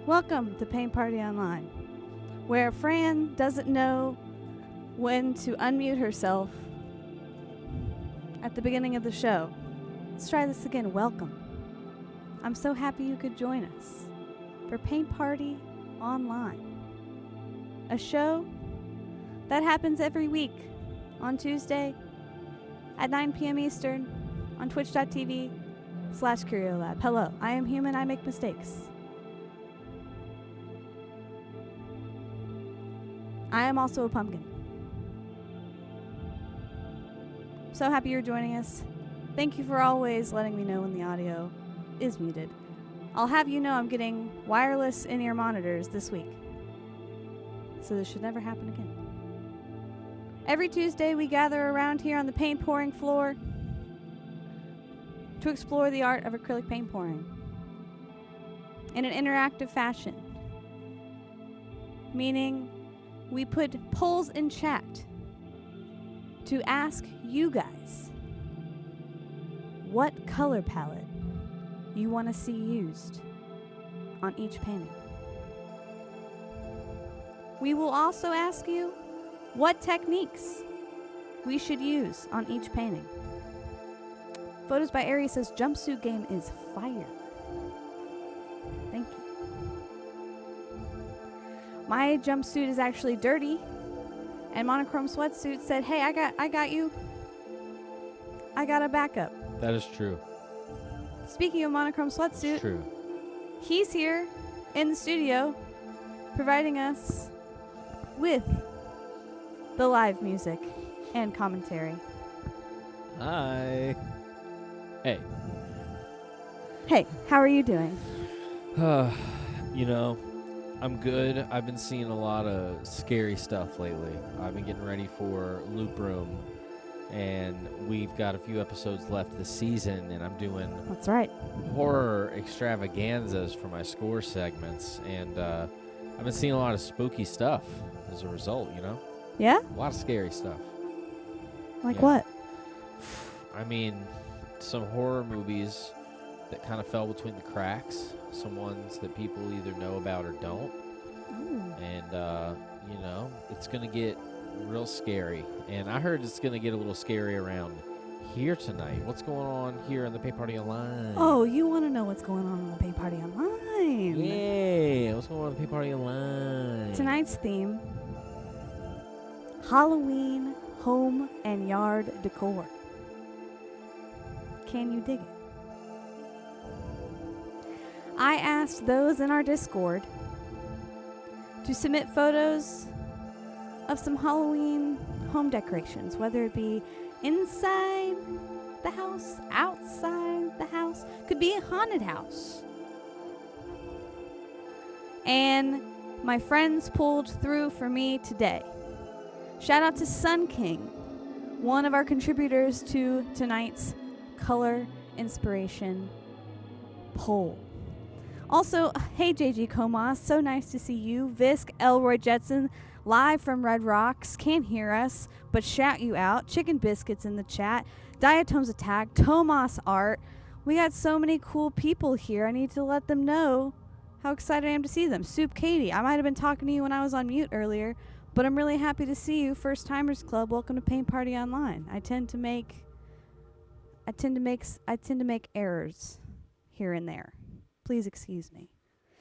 Welcome to Paint Party Online, where Fran doesn't know when to unmute herself at the beginning of the show. Let's try this again. Welcome. I'm so happy you could join us for Paint Party Online, a show that happens every week on Tuesday at 9 p.m. Eastern on twitch.tv/CURIOLAB. Hello, I am human. I make mistakes. I am also a pumpkin. So happy you're joining us. Thank you for always letting me know when the audio is muted. I'll have you know I'm getting wireless in-ear monitors this week, so this should never happen again. Every Tuesday we gather around here on the paint pouring floor to explore the art of acrylic paint pouring in an interactive fashion, meaning we put polls in chat to ask you guys what color palette you want to see used on each painting. We will also ask you what techniques we should use on each painting. Photos by Aries says jumpsuit game is fire. Thank you. My jumpsuit is actually dirty, and Monochrome Sweatsuit said, "Hey, I got you. I got a backup." That is true. Speaking of Monochrome Sweatsuit, It's true. he's here in the studio providing us with the live music and commentary. Hi. Hey. Hey, how are you doing? You know, I'm good. I've been seeing a lot of scary stuff lately. I've been getting ready for Loop Room, and we've got a few episodes left this season, and I'm doing That's right. horror extravaganzas for my score segments, and I've been seeing a lot of spooky stuff as a result, you know? Yeah? A lot of scary stuff. Like Yeah. what? I mean, some horror movies that kind of fell between the cracks. Some ones that people either know about or don't. Ooh. And, you know, it's going to get real scary. And I heard it's going to get a little scary around here tonight. What's going on here on the Paint Party Online? Oh, you want to know what's going on the Paint Party Online? Yeah, what's going on the Paint Party Online? Tonight's theme, Halloween home and yard decor. Can you dig it? I asked those in our Discord to submit photos of some Halloween home decorations, whether it be inside the house, outside the house, could be a haunted house. And my friends pulled through for me today. Shout out to Sun King, one of our contributors to tonight's color inspiration poll. Also, hey JG Comas, so nice to see you. Visk Elroy Jetson, live from Red Rocks, can't hear us, but shout you out. Chicken Biscuits in the chat. Diatomes Attack, Tomas Art. We got so many cool people here. I need to let them know how excited I am to see them. Soup Katie, I might have been talking to you when I was on mute earlier, but I'm really happy to see you. First Timers Club, welcome to Paint Party Online. I tend to make errors here and there. Please excuse me.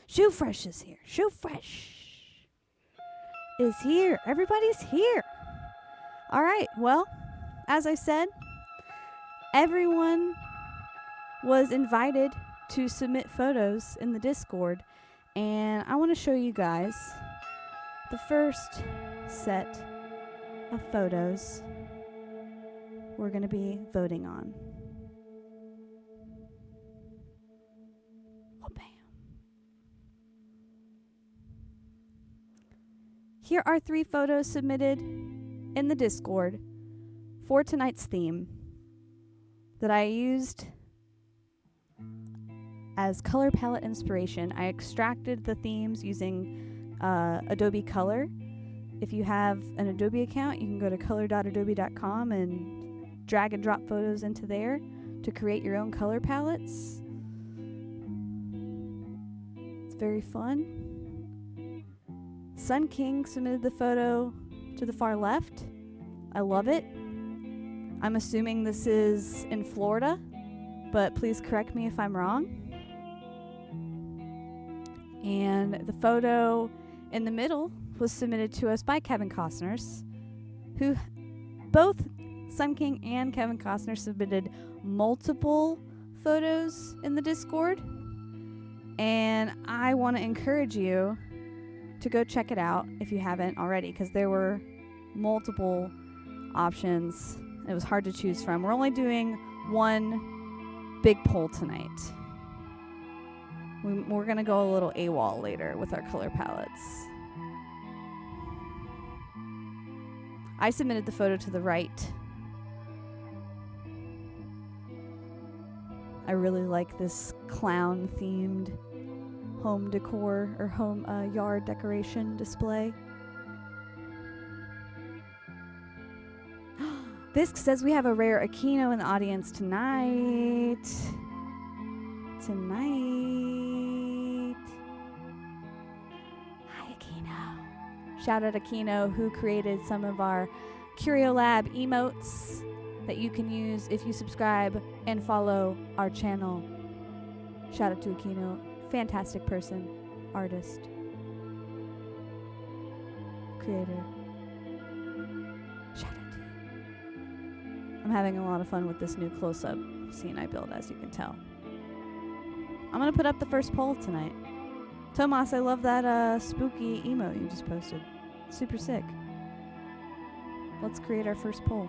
Shoe Fresh is here. Shoe Fresh is here. Everybody's here. All right. Well, as I said, everyone was invited to submit photos in the Discord, and I want to show you guys the first set of photos we're going to be voting on. Oh, bam. Here are 3 photos submitted in the Discord for tonight's theme that I used as color palette inspiration. I extracted the themes using Adobe Color. If you have an Adobe account, you can go to color.adobe.com and drag and drop photos into there to create your own color palettes. It's very fun. Sun King submitted the photo to the far left. I love it. I'm assuming this is in Florida, but please correct me if I'm wrong. And the photo in the middle was submitted to us by Kevin Costner's, who both Sun King and Kevin Costner submitted multiple photos in the Discord. And I want to encourage you to go check it out if you haven't already, because there were multiple options. It was hard to choose from. We're only doing one big poll tonight. We're going to go a little AWOL later with our color palettes. I submitted the photo to the right. I really like this clown-themed home decor or home yard decoration display. Bisque says we have a rare Aquino in the audience tonight. Hi, Aquino. Shout out Aquino, who created some of our CURIOLAB emotes that you can use if you subscribe and follow our channel. Shout out to Aquino. Fantastic person, artist, creator. Shout out to you. I'm having a lot of fun with this new close-up scene I built, as you can tell. I'm going to put up the first poll tonight. Tomas, I love that spooky emote you just posted. Super sick. Let's create our first poll.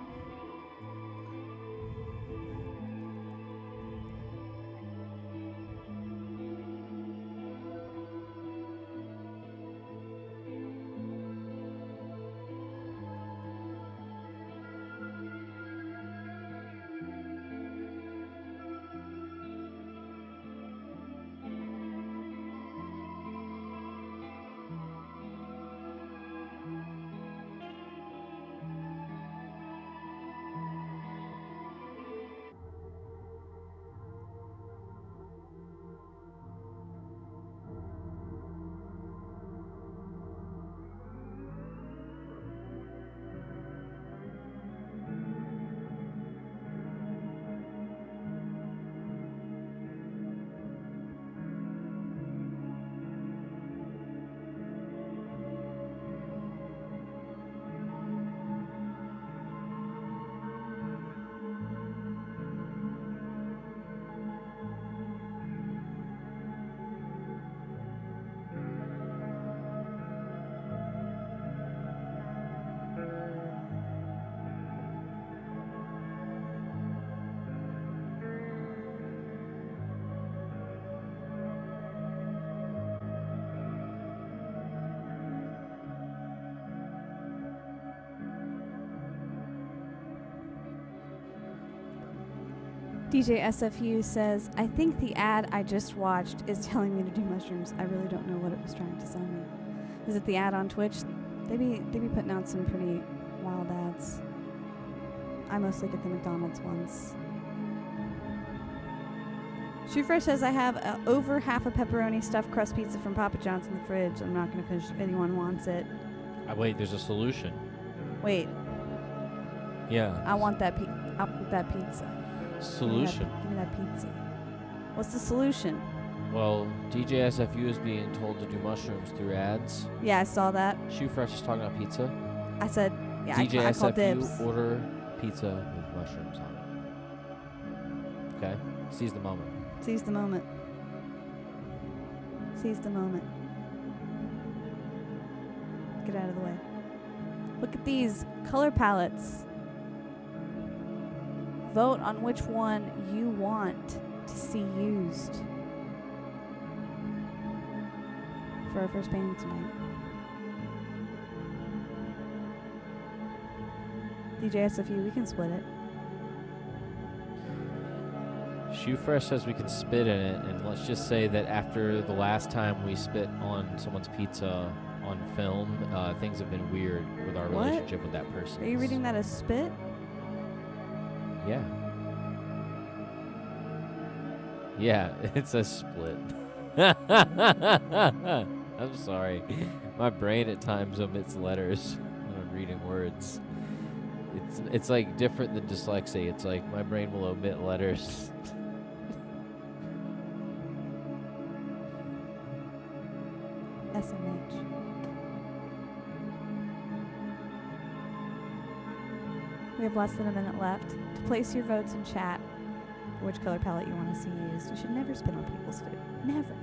DJ SFU says, I think the ad I just watched is telling me to do mushrooms. I really don't know what it was trying to sell me. Is it the ad on Twitch? They be putting out some pretty wild ads. I mostly get the McDonald's ones. Shoefresh says, I have over half a pepperoni stuffed crust pizza from Papa John's in the fridge. I'm not going to finish if anyone wants it. Wait, there's a solution. Wait. Yeah. I want that pizza. Solution. Give me that pizza. What's the solution? Well, DJ SFU is being told to do mushrooms through ads. Yeah, I saw that. Shoefresh is talking about pizza. I said, yeah, DJ I called dibs. SFU, order pizza with mushrooms on it. Okay? Seize the moment. Seize the moment. Seize the moment. Get out of the way. Look at these color palettes. Vote on which one you want to see used for our first painting tonight. DJ SFU, we can split it. Shoefresh says we can spit in it, and let's just say that after the last time we spit on someone's pizza on film, things have been weird with our What? relationship with that person. Are you reading that as spit? Yeah. Yeah, it's a split. I'm sorry. My brain at times omits letters when I'm reading words. It's like different than dyslexia. It's like my brain will omit letters. SMH. We have less than a minute left. To place your votes in chat for which color palette you want to see used. You should never spit on people's food. Never.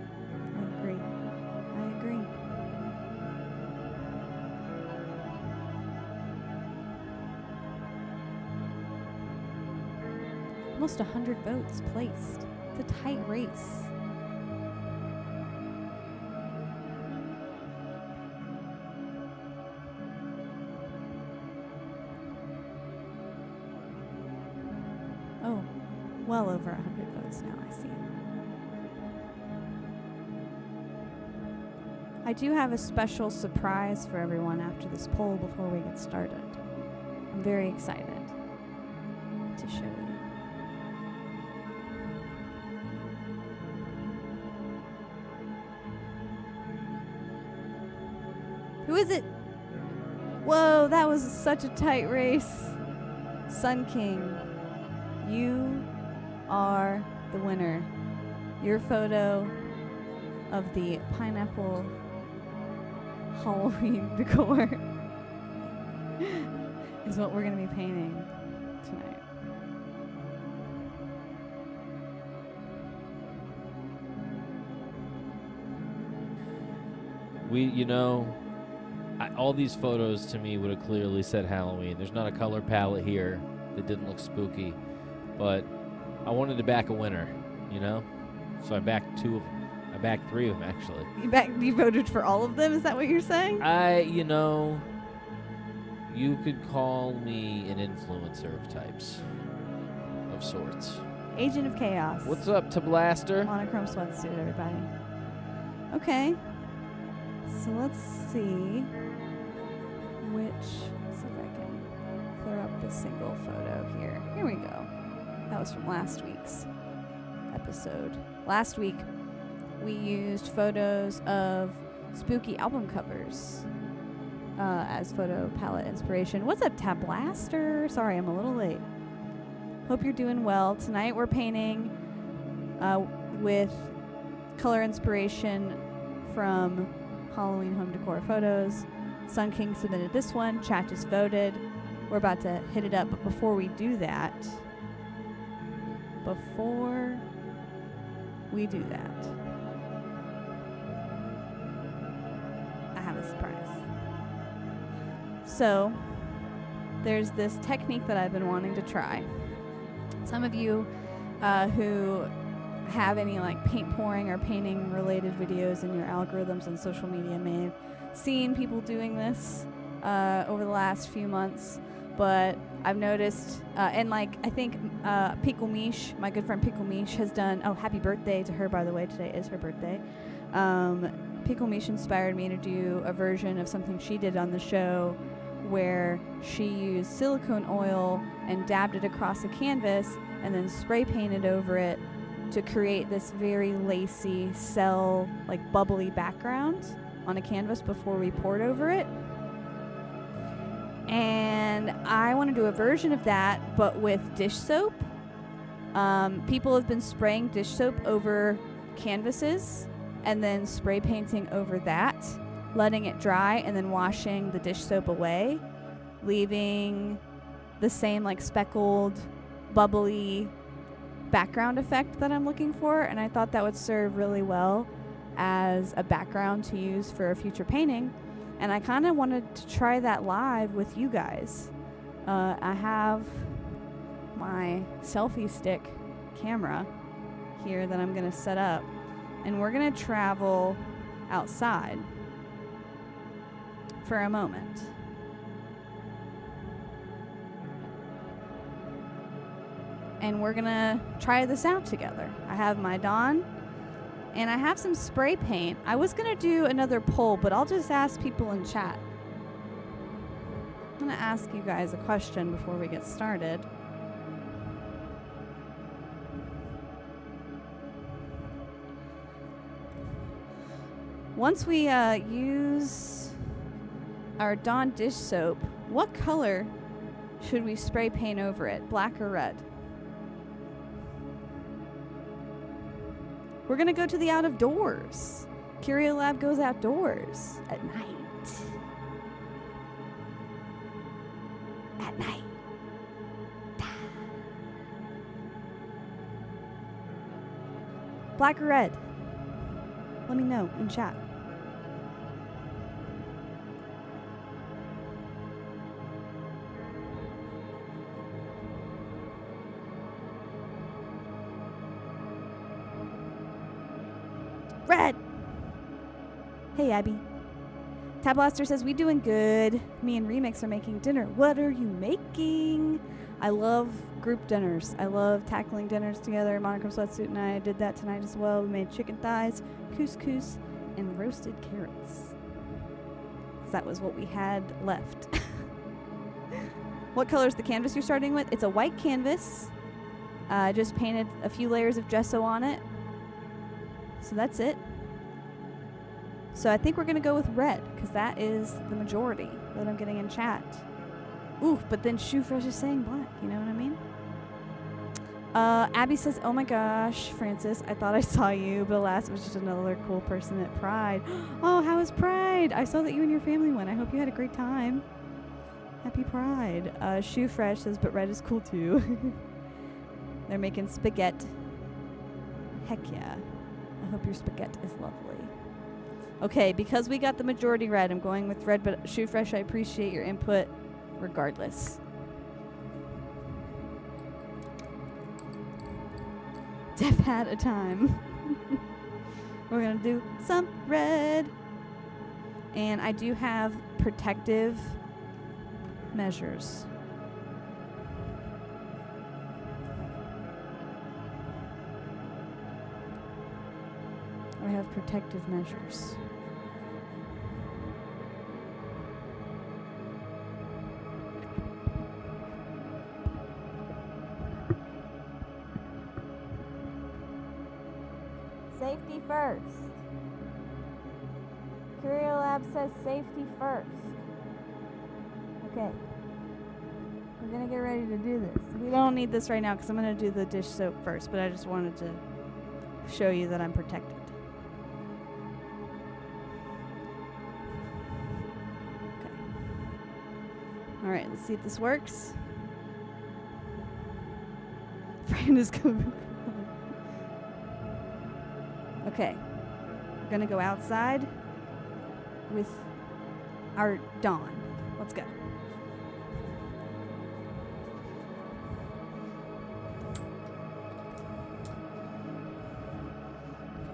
I agree. I agree. Almost 100 votes placed. It's a tight race. Oh, well over 100 votes now, I see. I do have a special surprise for everyone after this poll before we get started. I'm very excited to show you. Who is it? Whoa, that was such a tight race. Sun King, you are the winner. Your photo of the pineapple Halloween decor is what we're going to be painting tonight. All these photos to me would have clearly said Halloween. There's not a color palette here that didn't look spooky, but I wanted to back a winner, So I backed 2 of them. I backed 3 of them, actually. You voted for all of them? Is that what you're saying? You could call me an influencer of types, of sorts. Agent of Chaos. What's up, Tablaster? Monochrome sweatsuit, everybody. Okay. So let's see see if I can clear up the single photo here. Here we go. That was from last week's episode. Last week, we used photos of spooky album covers as photo palette inspiration. What's up, Tablaster? Sorry, I'm a little late. Hope you're doing well. Tonight we're painting with color inspiration from Halloween home decor photos. Sun King submitted this one. Chat just voted. We're about to hit it up, but before we do that, I have a surprise. So, there's this technique that I've been wanting to try. Some of you who have any paint pouring or painting related videos in your algorithms on social media may have seen people doing this over the last few months, but I've noticed I think Pickle Mish, my good friend Pickle Mish, has done happy birthday to her, by the way. Today is her birthday. Pickle Mish inspired me to do a version of something she did on the show where she used silicone oil and dabbed it across a canvas and then spray painted over it to create this very lacy, bubbly background on a canvas before we poured over it. And I want to do a version of that, but with dish soap. People have been spraying dish soap over canvases and then spray painting over that, letting it dry, and then washing the dish soap away, leaving the same speckled, bubbly background effect that I'm looking for. And I thought that would serve really well as a background to use for a future painting. And I kind of wanted to try that live with you guys. I have my selfie stick camera here that I'm going to set up, and we're going to travel outside for a moment. And we're going to try this out together. I have my Dawn, and I have some spray paint. I was going to do another poll, but I'll just ask people in chat. I'm going to ask you guys a question before we get started. Once we use our Dawn dish soap, what color should we spray paint over it? Black or red? We're going to go to the out of doors. CURIOLAB goes outdoors at night. At night. Black or red? Let me know in chat. Red! Hey, Abby. Tab Blaster says, we doing good. Me and Remix are making dinner. What are you making? I love group dinners. I love tackling dinners together. Monochrome Sweatsuit and I did that tonight as well. We made chicken thighs, couscous, and roasted carrots. That was what we had left. What color is the canvas you're starting with? It's a white canvas. I just painted a few layers of gesso on it. So that's it. So I think we're going to go with red, because that is the majority that I'm getting in chat. Ooh, but then Shoe Fresh is saying black, you know what I mean? Abby says, oh my gosh, Francis, I thought I saw you, but alas, it was just another cool person at Pride. Oh, how was Pride? I saw that you and your family went. I hope you had a great time. Happy Pride. Shoe Fresh says, but red is cool too. They're making spaghetti. Heck yeah. I hope your spaghetti is lovely. Okay, because we got the majority red, I'm going with red, but Shoe Fresh, I appreciate your input regardless. Def had a time. We're gonna do some red. And I do have protective measures. I have protective measures. Safety first. CURIOLAB says safety first. Okay. We're gonna get ready to do this. We don't need this right now because I'm gonna do the dish soap first, but I just wanted to show you that I'm protected. Okay. Alright, let's see if this works. Fran is coming. Okay, we're gonna go outside with our Dawn. Let's go.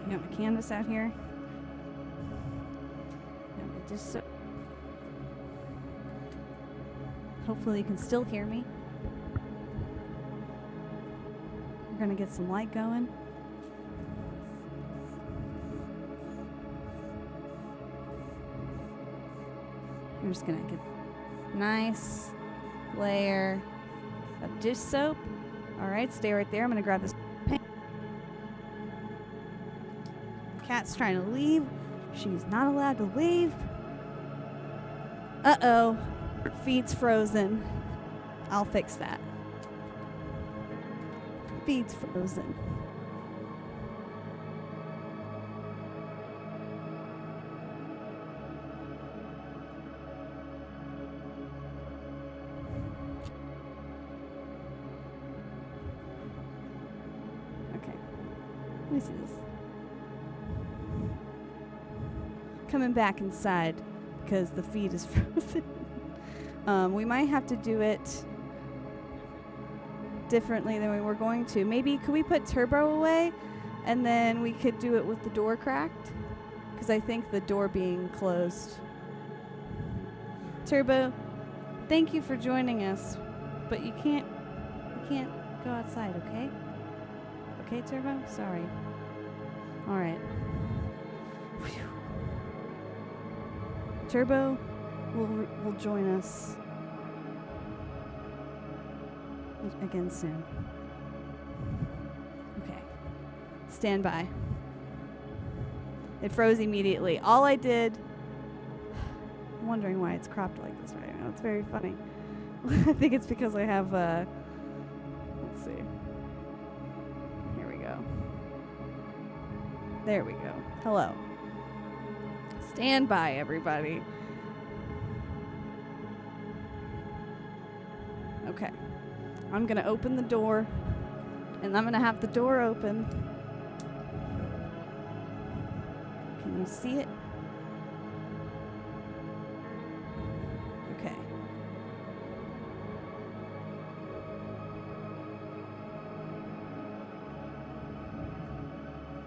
I got my canvas out here. Just so. Hopefully you can still hear me. We're gonna get some light going. I'm just gonna get a nice layer of dish soap. All right, stay right there. I'm gonna grab this paint. Cat's trying to leave. She's not allowed to leave. Uh-oh, feet's frozen. I'll fix that. Feet's frozen. Let me see this. Coming back inside because the feed is frozen. We might have to do it differently than we were going to. Maybe could we put Turbo away and then we could do it with the door cracked? Because I think the door being closed. Turbo, thank you for joining us, but you can't go outside, okay? Okay, Turbo? Sorry. All right. Whew. Turbo will join us again soon. Okay. Stand by. It froze immediately. All I did... I'm wondering why it's cropped like this right now. It's very funny. I think it's because I have... let's see. Here we go. There we go. Hello. Stand by, everybody. Okay. I'm going to open the door. And I'm going to have the door open. Can you see it? Okay.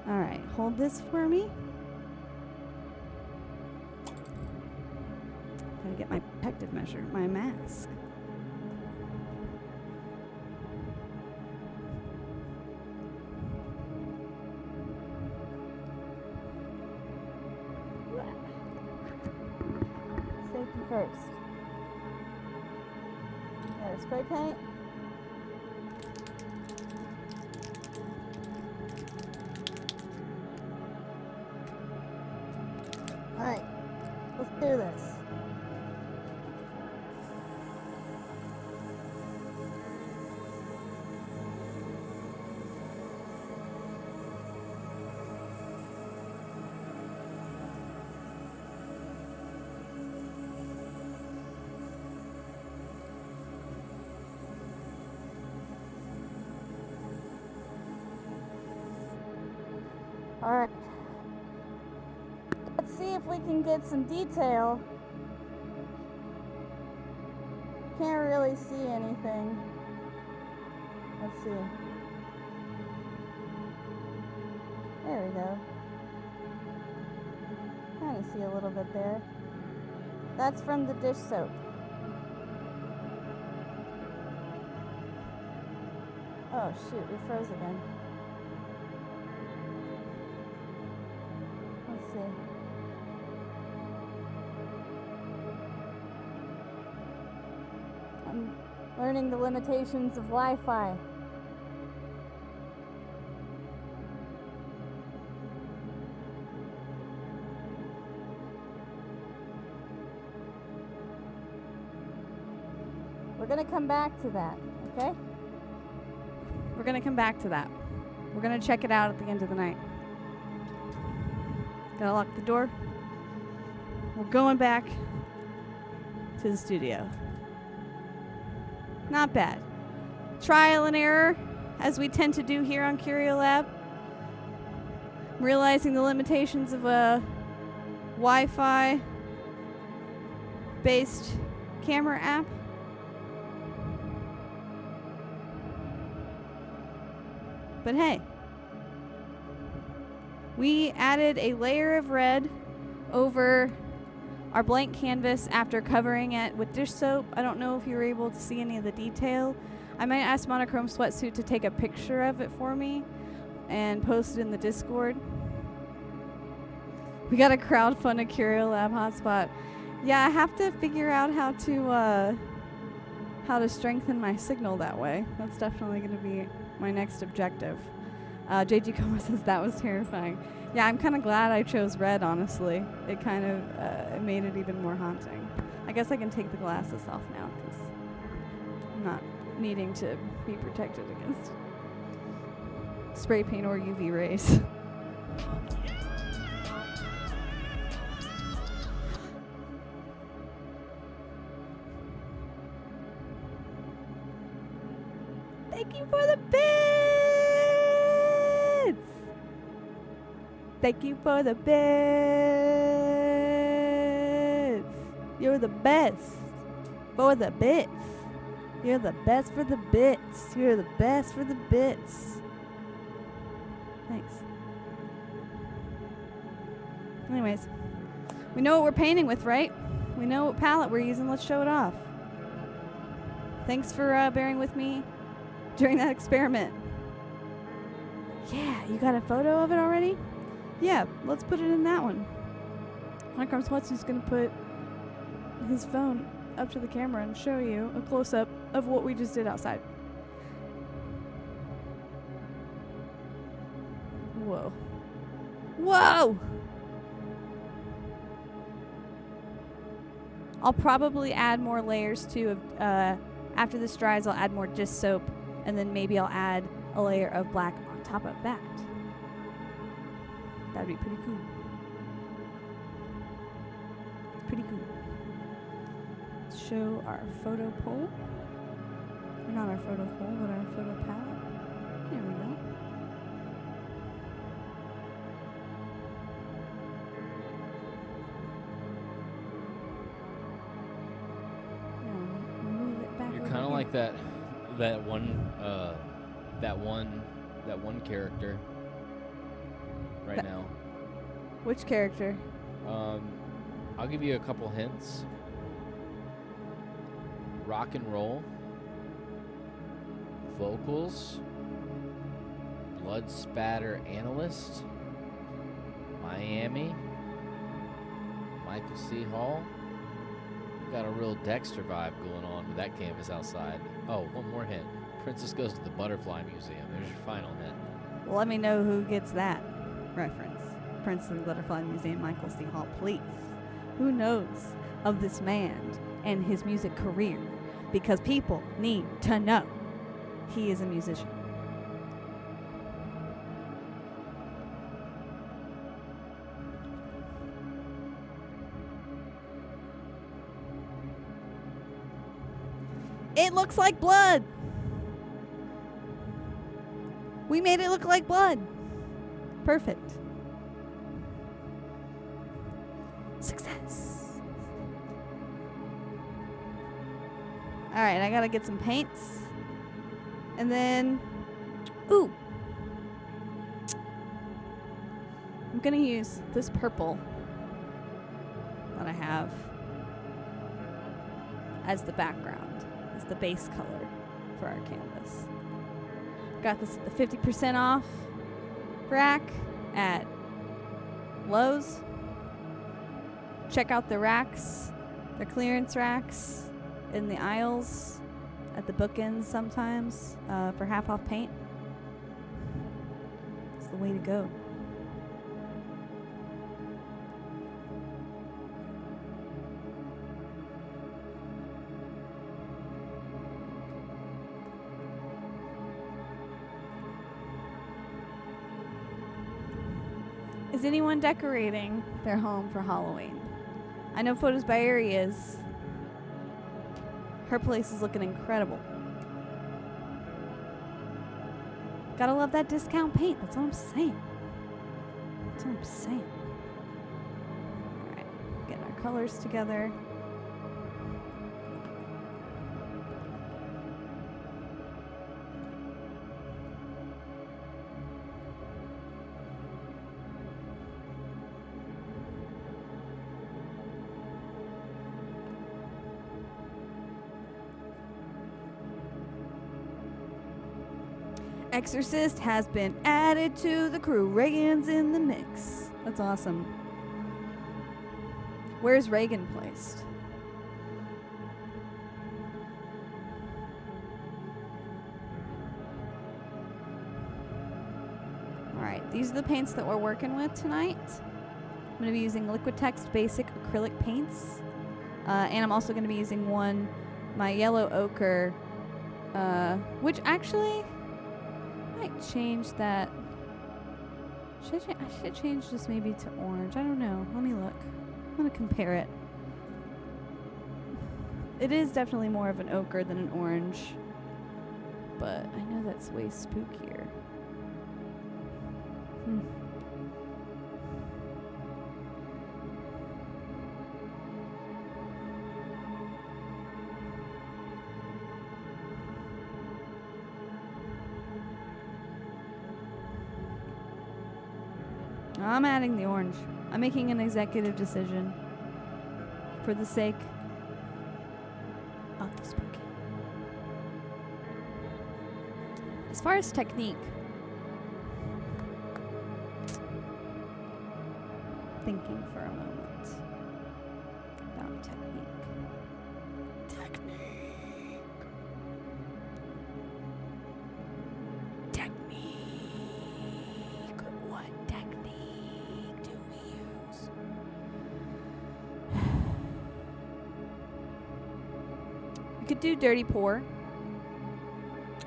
All right. Hold this for me. Gotta get my protective measure, my mask. Safety first. Got a spray paint. All right, let's do this. All right. Let's see if we can get some detail. Can't really see anything. Let's see. There we go. Kind of see a little bit there. That's from the dish soap. Oh shoot, we froze again. Let's see. I'm learning the limitations of Wi-Fi. We're going to come back to that, okay? We're going to come back to that. We're going to check it out at the end of the night. Gotta lock the door. We're going back to the studio. Not bad. Trial and error, as we tend to do here on CURIOLAB. Realizing the limitations of a Wi-Fi based camera app. But hey, we added a layer of red over our blank canvas after covering it with dish soap. I don't know if you were able to see any of the detail. I might ask Monochrome Sweatsuit to take a picture of it for me and post it in the Discord. We got a crowdfund a CURIOLAB hotspot. Yeah, I have to figure out how to strengthen my signal that way. That's definitely going to be my next objective. JG Como says that was terrifying. Yeah, I'm kind of glad I chose red, honestly. It kind of it made it even more haunting. I guess I can take the glasses off now because I'm not needing to be protected against spray paint or UV rays. Thank you for the bits! Thank you for the bits! You're the best for the bits. You're the best for the bits. You're the best for the bits. Thanks. Anyways, we know what we're painting with, right? We know what palette we're using. Let's show it off. Thanks for bearing with me during that experiment. Yeah, you got a photo of it already? Yeah, let's put it in that one. Monochrome Sweatsuit's gonna put his phone up to the camera and show you a close-up of what we just did outside. Whoa. Whoa! I'll probably add more layers too. After this dries, I'll add more dish soap, and then maybe I'll add a layer of black on top of that. That'd be pretty cool. Pretty cool. Let's show our photo pole. Or not our photo pole, but our photo palette. There we go. Now, move it back. You're over kind of here. like that one character right now. Which character? I'll give you a couple hints. Rock and roll, vocals, blood spatter analyst, Miami, Michael C. Hall. Got a real Dexter vibe going on with that canvas outside. Oh, one more hint. Princess goes to the Butterfly Museum. There's your final hint. Well, let me know who gets that reference. Prince of the Butterfly Museum, Michael C. Hall, please. Who knows of this man and his music career? Because people need to know he is a musician. It looks like blood. We made it look like blood. Perfect. Success. All right, I gotta get some paints. And then, ooh. I'm gonna use this purple that I have as the background, as the base color for our canvas. Got this at the 50% off rack at Lowe's. Check out the racks, the clearance racks in the aisles at the bookends sometimes for half off paint. It's the way to go. Is anyone decorating their home for Halloween? I know Photos by Ari is. Her place is looking incredible. Gotta love that discount paint. That's what I'm saying. That's what I'm saying. Alright, getting our colors together. Exorcist has been added to the crew. Reagan's in the mix. That's awesome. Where's Reagan placed? Alright, these are the paints that we're working with tonight. I'm going to be using Liquitex Basic Acrylic Paints. And I'm also going to be using my yellow ochre, which actually... I might change that. I should change this maybe to orange. I don't know. Let me look. I'm going to compare it. It is definitely more of an ochre than an orange. But I know that's way spookier. I'm adding the orange. I'm making an executive decision for the sake of the spooky. As far as technique, thinking for a moment about technique. What technique do we use? You could do dirty pour,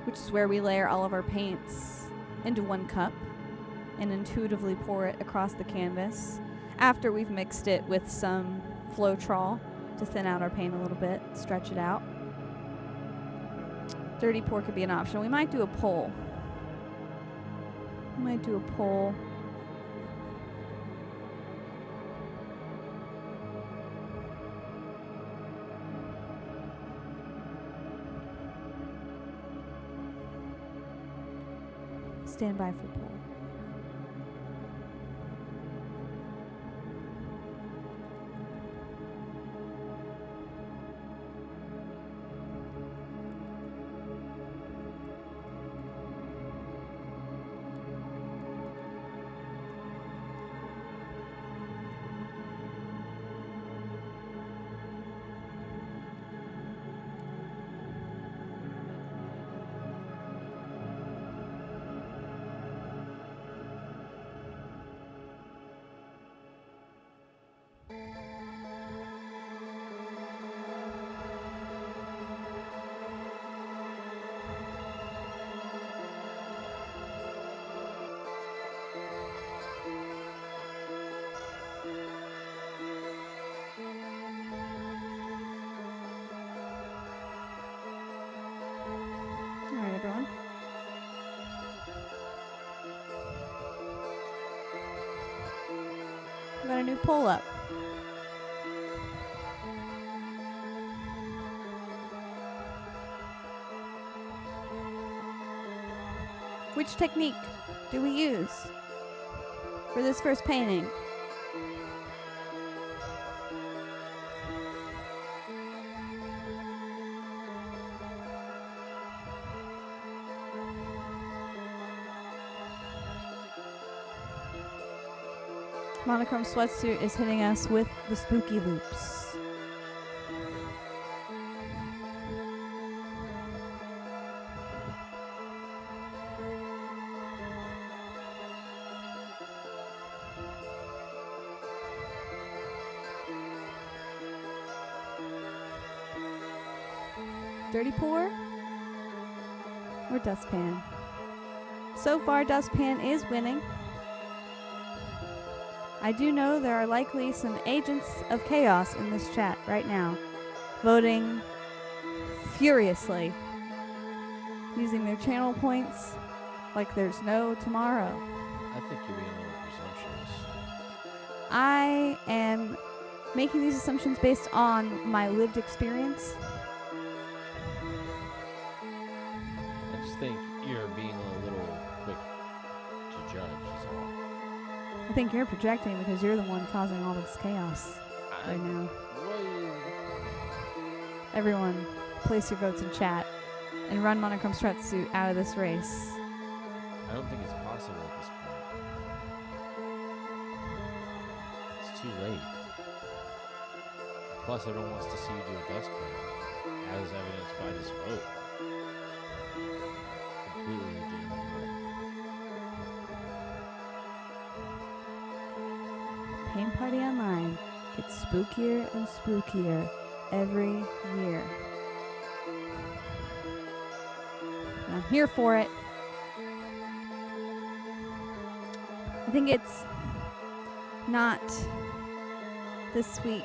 which is where we layer all of our paints into one cup and intuitively pour it across the canvas after we've mixed it with some Floetrol to thin out our paint a little bit, stretch it out. Dirty pour could be an option. We might do a pull. Stand by for pull. Alright, everyone. We got a new pull up. Which technique do we use for this first painting? Monochrome Sweatsuit is hitting us with the spooky loops. Dirty pour or dustpan? So far, dustpan is winning. I do know there are likely some agents of chaos in this chat right now, voting furiously, using their channel points like there's no tomorrow. I think you're being a little presumptuous. I am making these assumptions based on my lived experience. I just think you're being a little quick to judge, is all. I think you're projecting because you're the one causing all this chaos right now. Everyone, place your votes in chat and run Monochrome Sweatsuit out of this race. I don't think it's possible at this point. It's too late. Plus, everyone wants to see you do a dustpan, as evidenced by this vote. Completely legitimate vote. Paint Party Online gets spookier and spookier every year. And I'm here for it. I think it's not this week,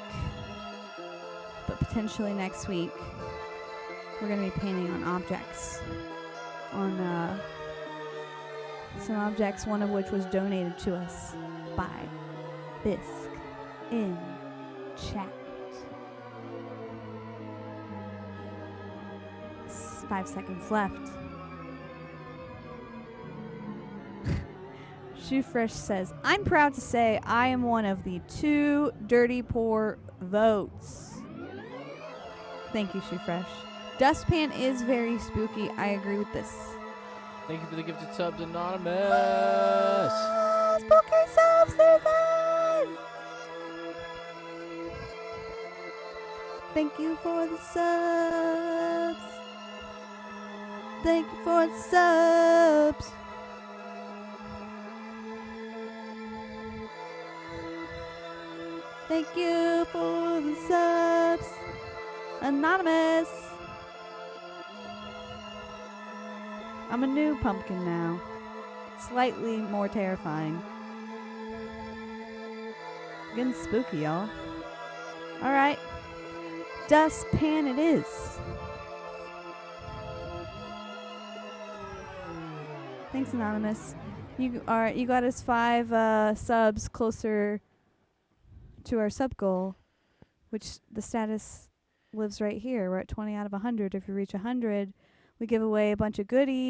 but potentially next week. We're going to be painting on objects. On some objects, one of which was donated to us by Bisque in chat. 5 seconds left. Shoe Fresh says, I'm proud to say I am one of the 2 dirty pour votes. Thank you, Shoe Fresh. Dustpan is very spooky. I agree with this. Thank you for the gifted subs, Anonymous. Spooky sub season! Thank you for the subs. Thank you for the subs. Thank you for the subs. Anonymous. I'm a new pumpkin now. Slightly more terrifying. Getting spooky, y'all. Alright. Dustpan it is. Thanks, Anonymous. You got us 5 subs closer to our sub goal, which the status lives right here. We're at 20 out of 100. If you reach 100, we give away a bunch of goodies,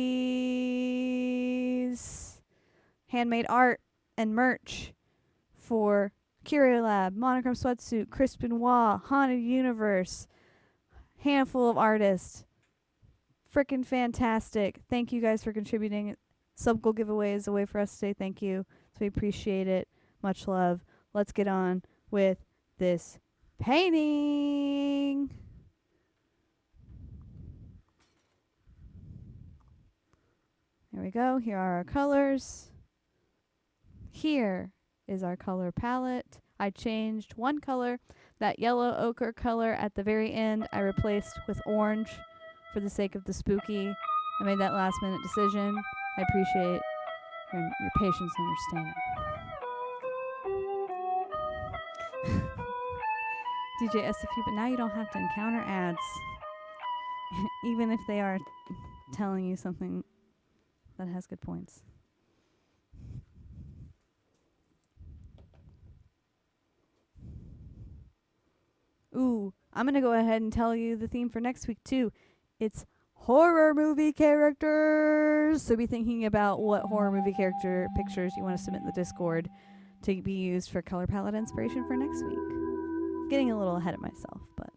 handmade art and merch for CURIOLAB, Monochrome Sweatsuit, Chris Benoit, Haunted Universe, handful of artists. Frickin' fantastic. Thank you guys for contributing. Sub goal giveaway is a way for us to say thank you. So we appreciate it. Much love. Let's get on with this painting. There we go. Here are our colors. Here is our color palette. I changed one color. That yellow ochre color at the very end I replaced with orange for the sake of the spooky. I made that last minute decision. I appreciate your patience and understanding. DJ SFU, but now you don't have to encounter ads. Even if they are telling you something that has good points. Ooh, I'm going to go ahead and tell you the theme for next week, too. It's horror movie characters. So be thinking about what horror movie character pictures you want to submit in the Discord to be used for color palette inspiration for next week. Getting a little ahead of myself, but...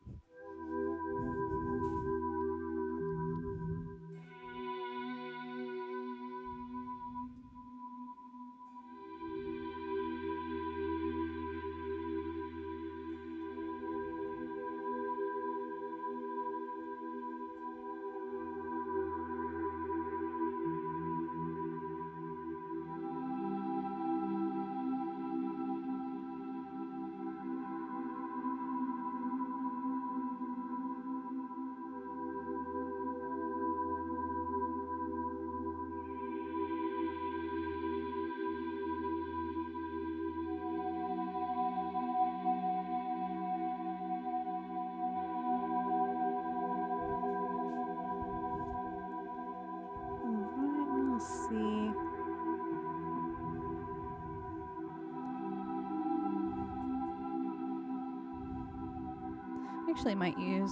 Actually might use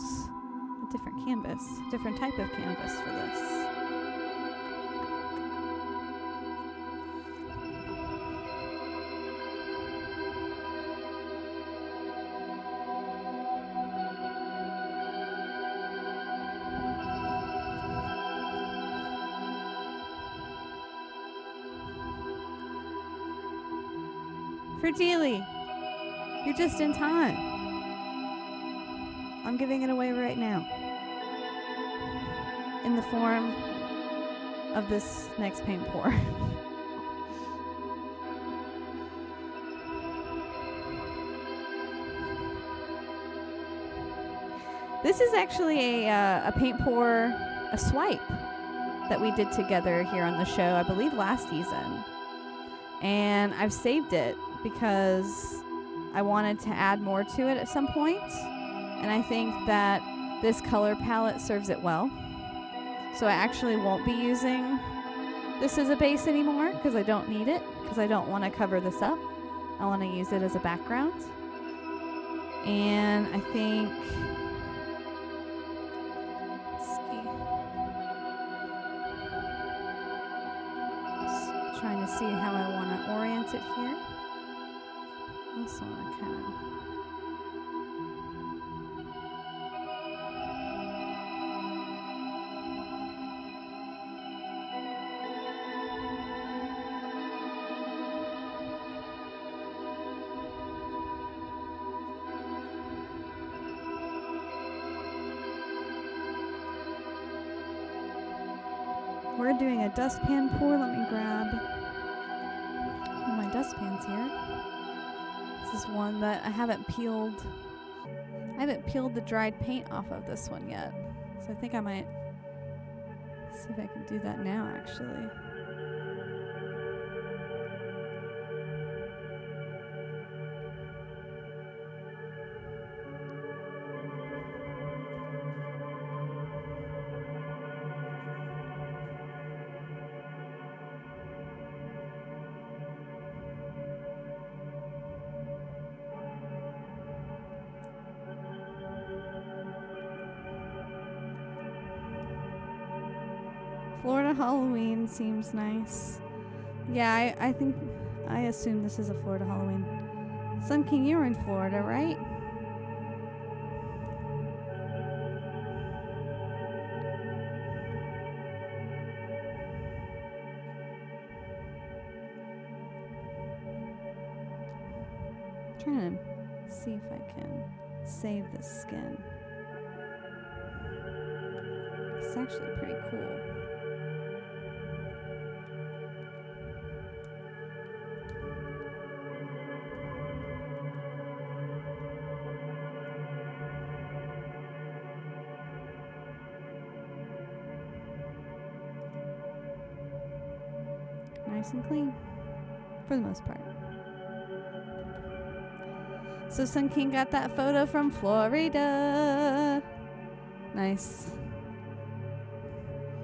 a different canvas, different type of canvas for this. For Dealey, you're just in time. I'm giving it away right now in the form of this next paint pour. This is actually a paint pour, a swipe that we did together here on the show, I believe last season. And I've saved it because I wanted to add more to it at some point. And I think that this color palette serves it well. So I actually won't be using this as a base anymore because I don't need it, because I don't want to cover this up. I want to use it as a background. And I think, let's see. Just trying to see how I want to orient it here. I also want to kind of... We're doing a dustpan pour. Let me grab one of my dustpans here. This is one that I haven't peeled. I haven't peeled the dried paint off of this one yet. So I think I might See if I can do that now, actually. Florida Halloween seems nice. Yeah, I assume this is a Florida Halloween. Sun King, you were in Florida, right? Trying to see if I can save this skin. It's actually pretty cool. Nice and clean, for the most part. So Sun King got that photo from Florida. Nice.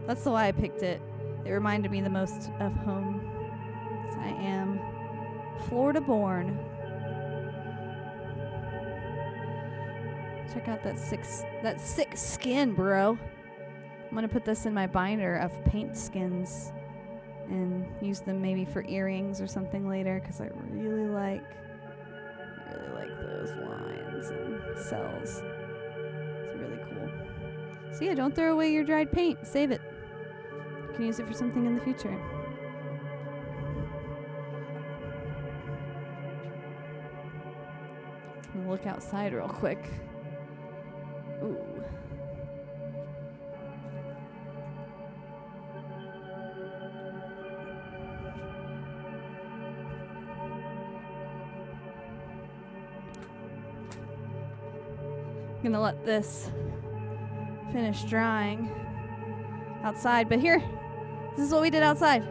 That's why I picked it. It reminded me the most of home. 'Cause I am Florida born. Check out that sick skin, bro. I'm gonna put this in my binder of paint skins and use them maybe for earrings or something later, because I really like those lines and cells. It's really cool. So yeah, don't throw away your dried paint. Save it. You can use it for something in the future. I'm gonna look outside real quick. Ooh. I'm gonna let this finish drying outside, but here, this is what we did outside.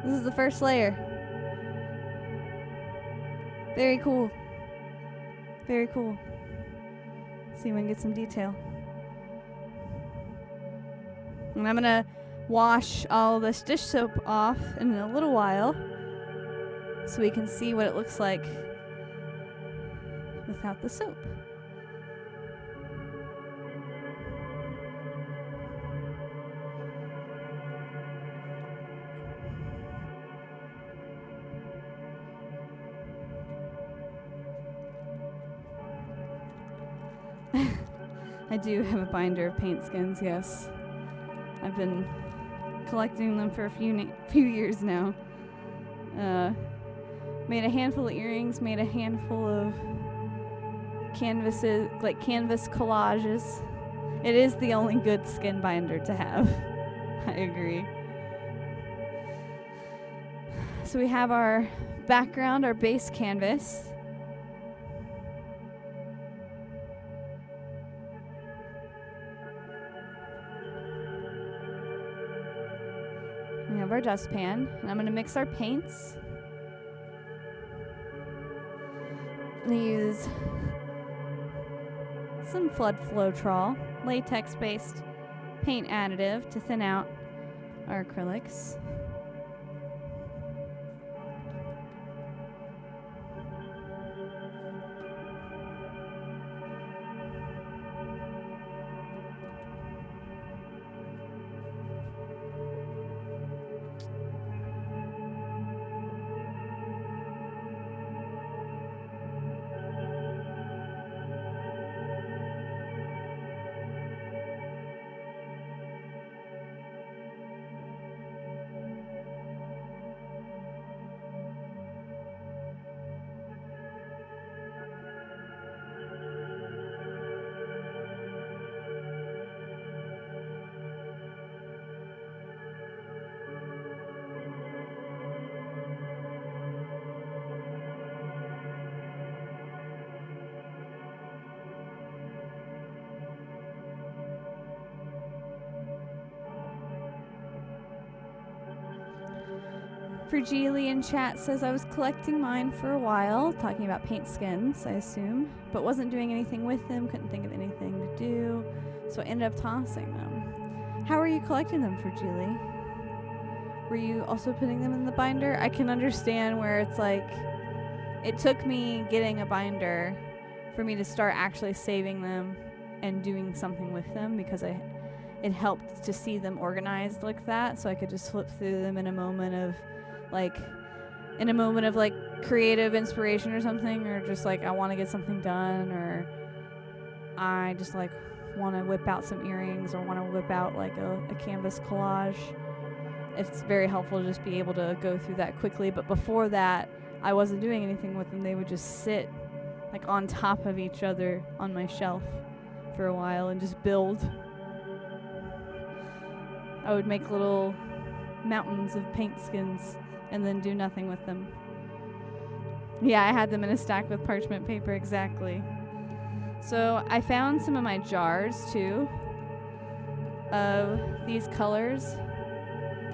This is the first layer. Very cool. Very cool. See if we can get some detail. And I'm gonna wash all this dish soap off in a little while so we can see what it looks like without the soap. I do have a binder of paint skins, yes. I've been collecting them for a few years now. Made a handful of earrings, made a handful of canvases, like canvas collages. It is the only good skin binder to have. I agree. So we have our background, our base canvas. We have our dustpan, and I'm going to mix our paints. I'm going to use some Flood Floetrol, latex-based paint additive to thin out our acrylics. Frigili in chat says, I was collecting mine for a while, talking about paint skins, I assume, but wasn't doing anything with them, couldn't think of anything to do, so I ended up tossing them. How are you collecting them, Frigili? Were you also putting them in the binder? I can understand where it's like, it took me getting a binder for me to start actually saving them and doing something with them, because it helped to see them organized like that, so I could just flip through them in a moment of creative inspiration or something, or just like I want to get something done, or I just like want to whip out some earrings, or want to whip out like a canvas collage. It's very helpful to just be able to go through that quickly. But before that, I wasn't doing anything with them. They would just sit like on top of each other on my shelf for a while and just build. I would make little mountains of paint skins and then do nothing with them. Yeah, I had them in a stack with parchment paper, exactly. So I found some of my jars too of these colors.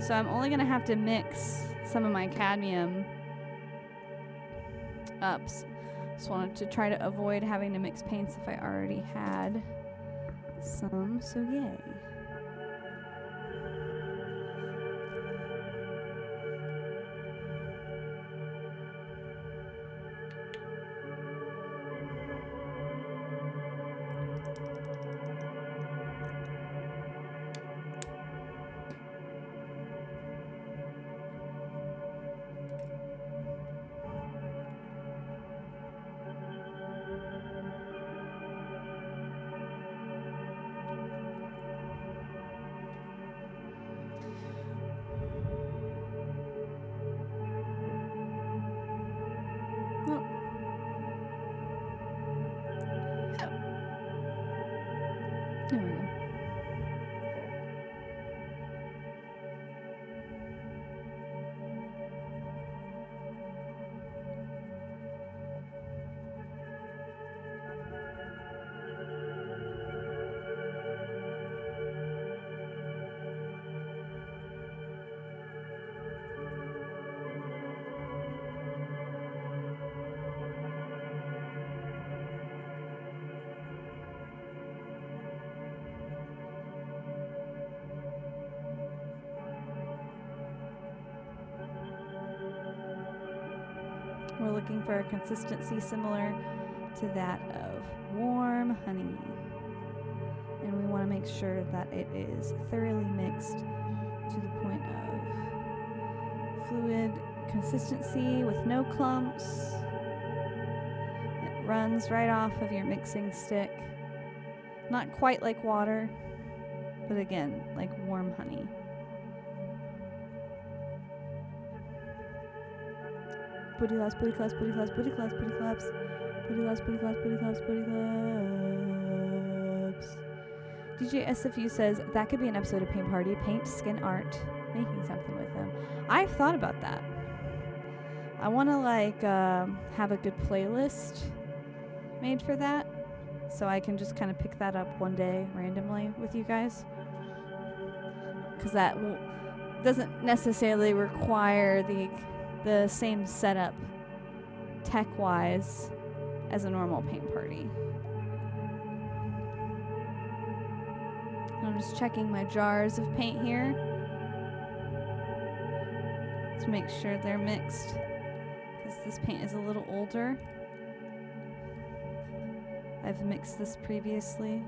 So I'm only gonna have to mix some of my cadmium up. Just wanted to try to avoid having to mix paints if I already had some, so yay. There we go. We're looking for a consistency similar to that of warm honey. And we want to make sure that it is thoroughly mixed to the point of fluid consistency with no clumps. It runs right off of your mixing stick. Not quite like water, but again, like warm honey. Booty claps, booty claps, booty claps, booty claps, booty claps. Booty claps, booty claps, booty claps, booty claps. DJ SFU says, that could be an episode of Paint Party. Paint, skin art, making something with them. I've thought about that. I want to like have a good playlist made for that, so I can just kind of pick that up one day randomly with you guys. Because that doesn't necessarily require the same setup tech-wise as a normal paint party. I'm just checking my jars of paint here to make sure they're mixed, because this paint is a little older. I've mixed this previously.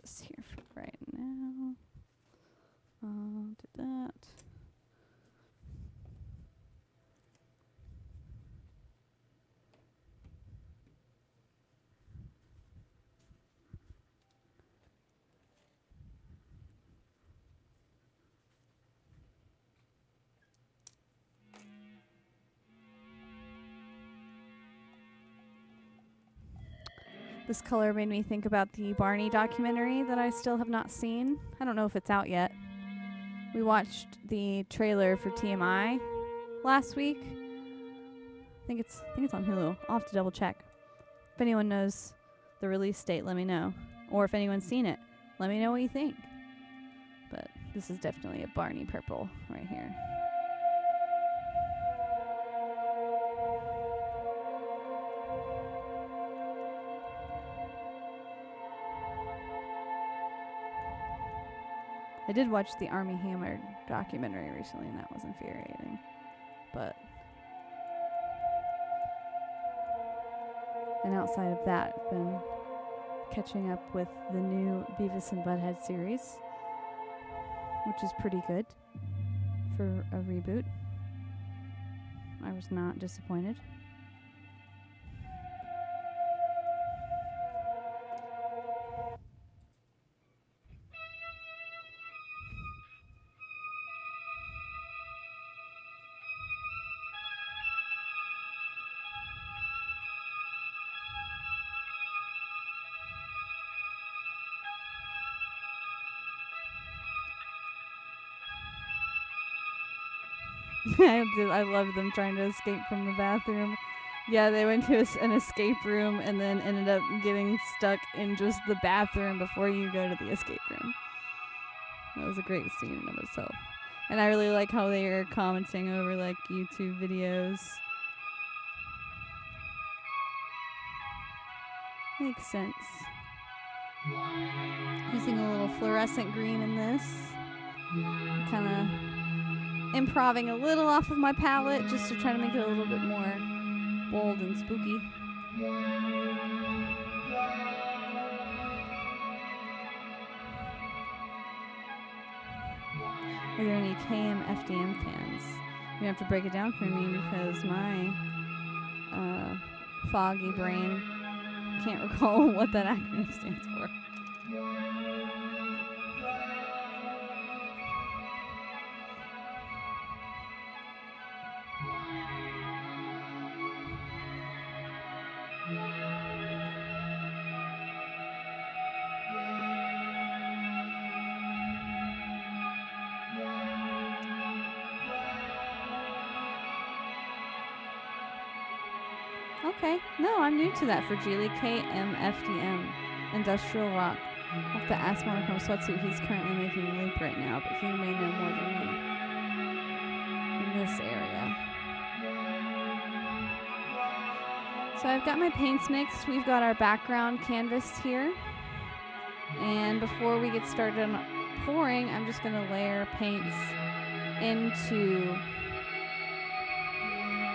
This here for right now. I'll do that. This color made me think about the Barney documentary that I still have not seen. I don't know if it's out yet. We watched the trailer for TMI last week. I think it's on Hulu. I'll have to double check. If anyone knows the release date, let me know. Or if anyone's seen it, let me know what you think. But this is definitely a Barney purple right here. I did watch the Army Hammer documentary recently, and that was infuriating. And outside of that, I've been catching up with the new Beavis and Butthead series, which is pretty good for a reboot. I was not disappointed. I loved them trying to escape from the bathroom. Yeah, they went to an escape room and then ended up getting stuck in just the bathroom before you go to the escape room. That was a great scene in of itself. And I really like how they are commenting over like YouTube videos. Makes sense. Using a little fluorescent green in this. Kind of improving a little off of my palette just to try to make it a little bit more bold and spooky. Are there any KMFDM fans? You have to break it down for me because my foggy brain can't recall what that acronym stands for. Okay, no, I'm new to that for Geely. KMFDM, Industrial Rock. I'll have to ask Monochrome Sweatsuit. He's currently making a loop right now, but he may know more than me in this area. So I've got my paints mixed. We've got our background canvas here. And before we get started on pouring, I'm just going to layer paints into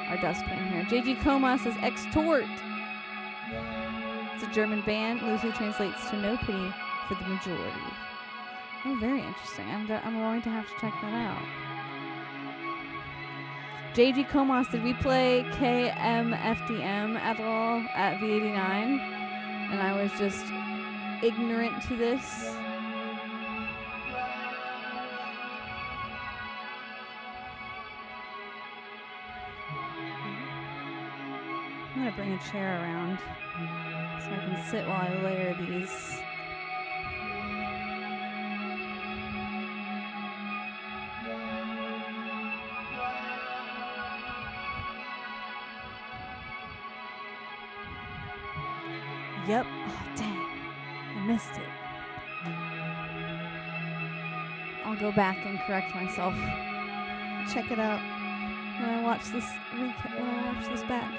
our dust pan here. JG Coma says Extort. It's a German band, loosely translates to no pity for the majority. Oh, very interesting. I'm going to have to check that out. JG Comas, did we play KMFDM at all at V89? And I was just ignorant to this. I'm going to bring a chair around so I can sit while I layer these. Yep. Oh, dang. I missed it. I'll go back and correct myself. Check it out when I watch this back.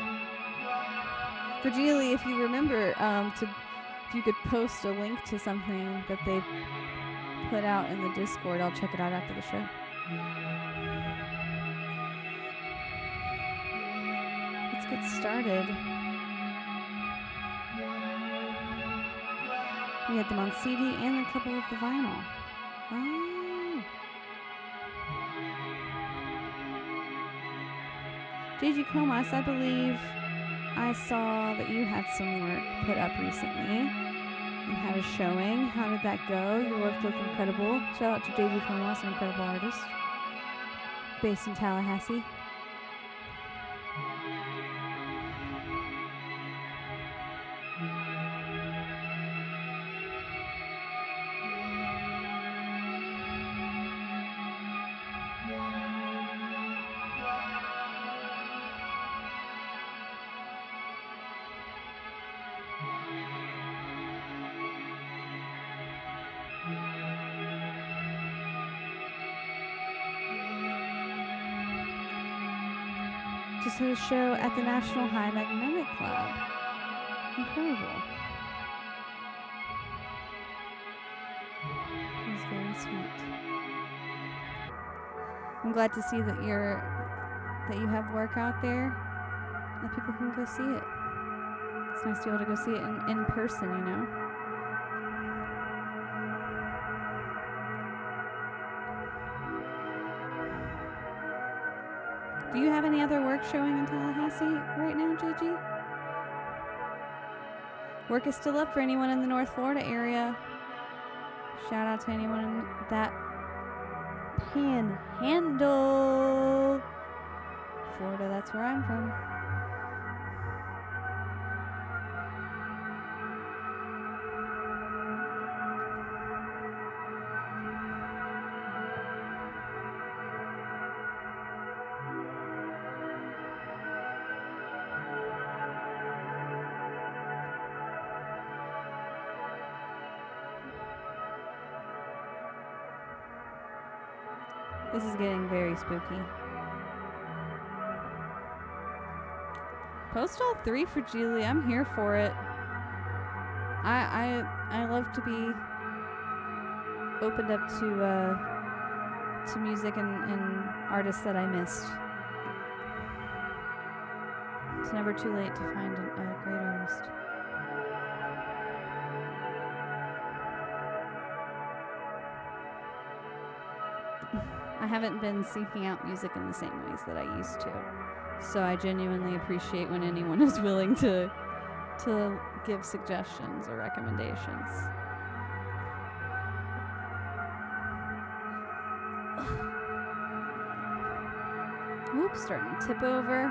Virgili, if you remember, if you could post a link to something that they put out in the Discord, I'll check it out after the show. Let's get started. We had them on CD and a couple of the vinyl. Oh. JG Comas, I believe I saw that you had some work put up recently and had a showing. How did that go? Your work looked incredible. Shout out to JG Comas, an incredible artist based in Tallahassee. Just had a show at the National High Magnetic Club. Incredible. It was very sweet. I'm glad to see that you have work out there, that people can go see it. It's nice to be able to go see it in person, you know? Do you have any other work showing in Tallahassee right now, JG? Work is still up for anyone in the North Florida area. Shout out to anyone in that panhandle. Florida, that's where I'm from. This is getting very spooky. Post all 3 for Julie. I'm here for it. I love to be opened up to music and artists that I missed. It's never too late to find a great artist. I haven't been seeking out music in the same ways that I used to. So I genuinely appreciate when anyone is willing to give suggestions or recommendations. Oops, starting to tip over.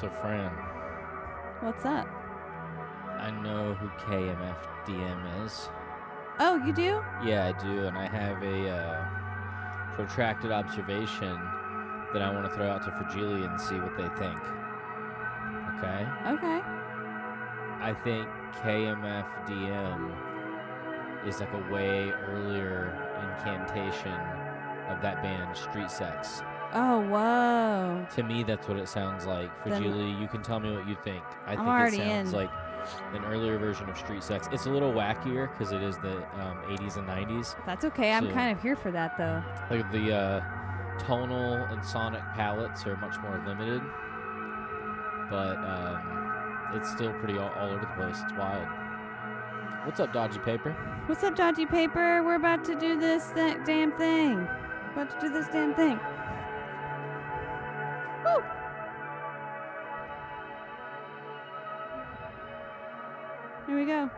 So, Fran, What's up? I know who KMFDM is. Oh, you do? Yeah, I do, and I have a protracted observation that I want to throw out to Fragile and see what they think. Okay? Okay. I think KMFDM is like a way earlier incantation of that band Street Sex. Oh, whoa. To me, that's what it sounds like. Then Fragile, you can tell me what you think. I think already it sounds in. like an earlier version of Street Sex. It's a little wackier because it is the 80s and 90s. That's okay. I'm So- kind of here for that, though. Like the tonal and sonic palettes are much more limited, but it's still pretty all over the place. It's wild. What's up, Dodgy Paper? What's up, Dodgy Paper? We're about to do this damn thing. About to do this damn thing. Woo! Here we go.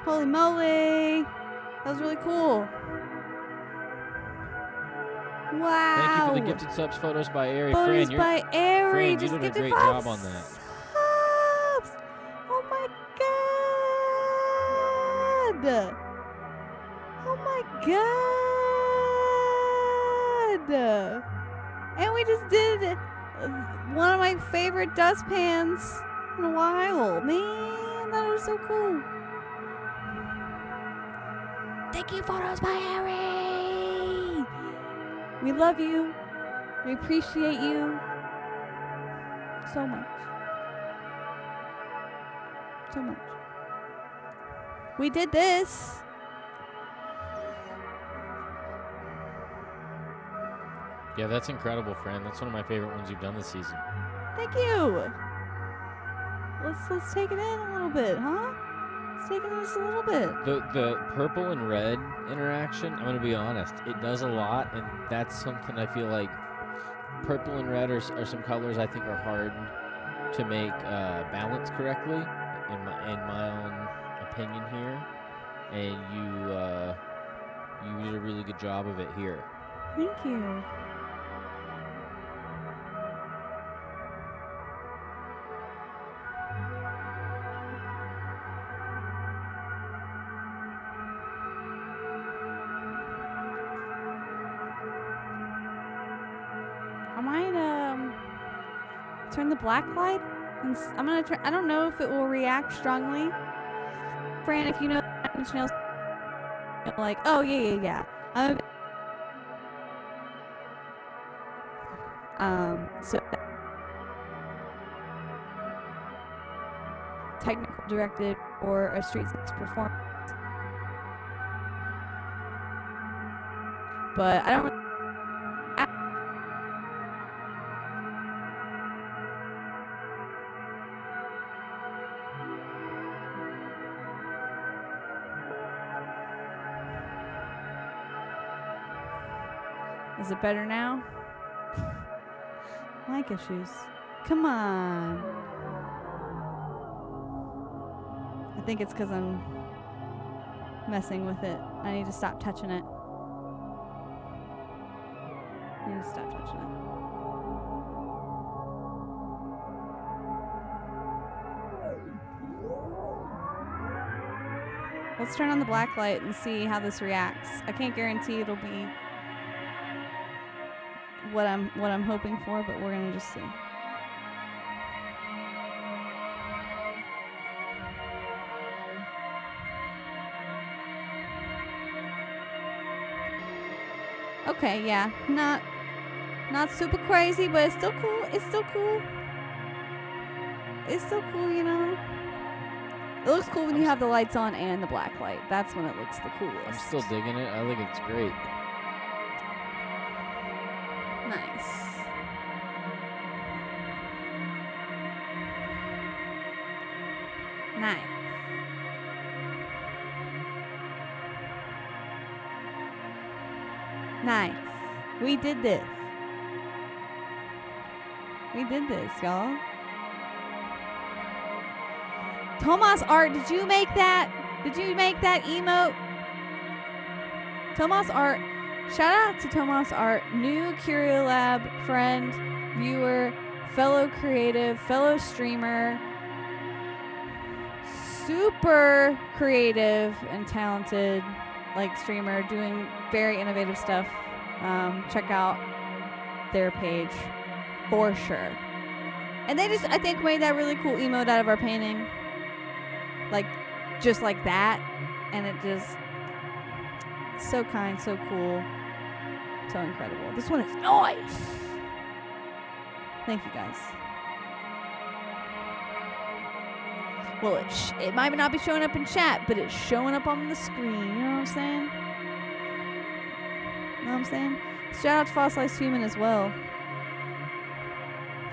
Holy moly! That was really cool. Wow! Thank you for the gifted subs photos by Ari. Photos Fran, by Ari. Fran, you Just did a gifted great 5 job on that. subs. Oh my god! Oh my god! And we just did one of my favorite dustpans in a while. Man, that is so cool. Thank you, photos by Ari. We love you. We appreciate you so much. So much. We did this. Yeah, that's incredible, Fran. That's one of my favorite ones you've done this season. Thank you. Let's take it in a little bit, huh? Let's take it in just a little bit. The purple and red interaction, I'm going to be honest, it does a lot, and that's something I feel like purple and red are some colors I think are hard to make balance correctly, in my own opinion here, and you did a really good job of it here. Thank you. I might turn the black light, and I'm gonna try. I don't know if it will react strongly. Fran, if you know Nine Inch Nails, like, oh yeah. So technical directed or a street sex performance, but I don't. Is it better now? Mic issues. Come on. I think it's because I'm messing with it. I need to stop touching it. Let's turn on the black light and see how this reacts. I can't guarantee it'll be what I'm hoping for, but we're gonna just see. Okay, yeah, not super crazy, but it's still cool. It's still cool, you know. It looks cool when you have the lights on and the black light. That's when it looks the coolest. I'm still digging it. I think it's great. Nice. Nice. We did this. Y'all. Tomas Art, did you make that? Did you make that emote? Tomas Art. Shout out to Tomas Art, new CURIOLAB friend, viewer, fellow creative, fellow streamer. Super creative and talented, like, streamer, doing very innovative stuff. Check out their page for sure. And they just, I think, made that really cool emote out of our painting. Like, just like that. And it just, so kind, so cool, so incredible. This one is nice. Thank you, guys. Well, it might not be showing up in chat, but it's showing up on the screen. You know what I'm saying? Shout out to Fossilized Human as well.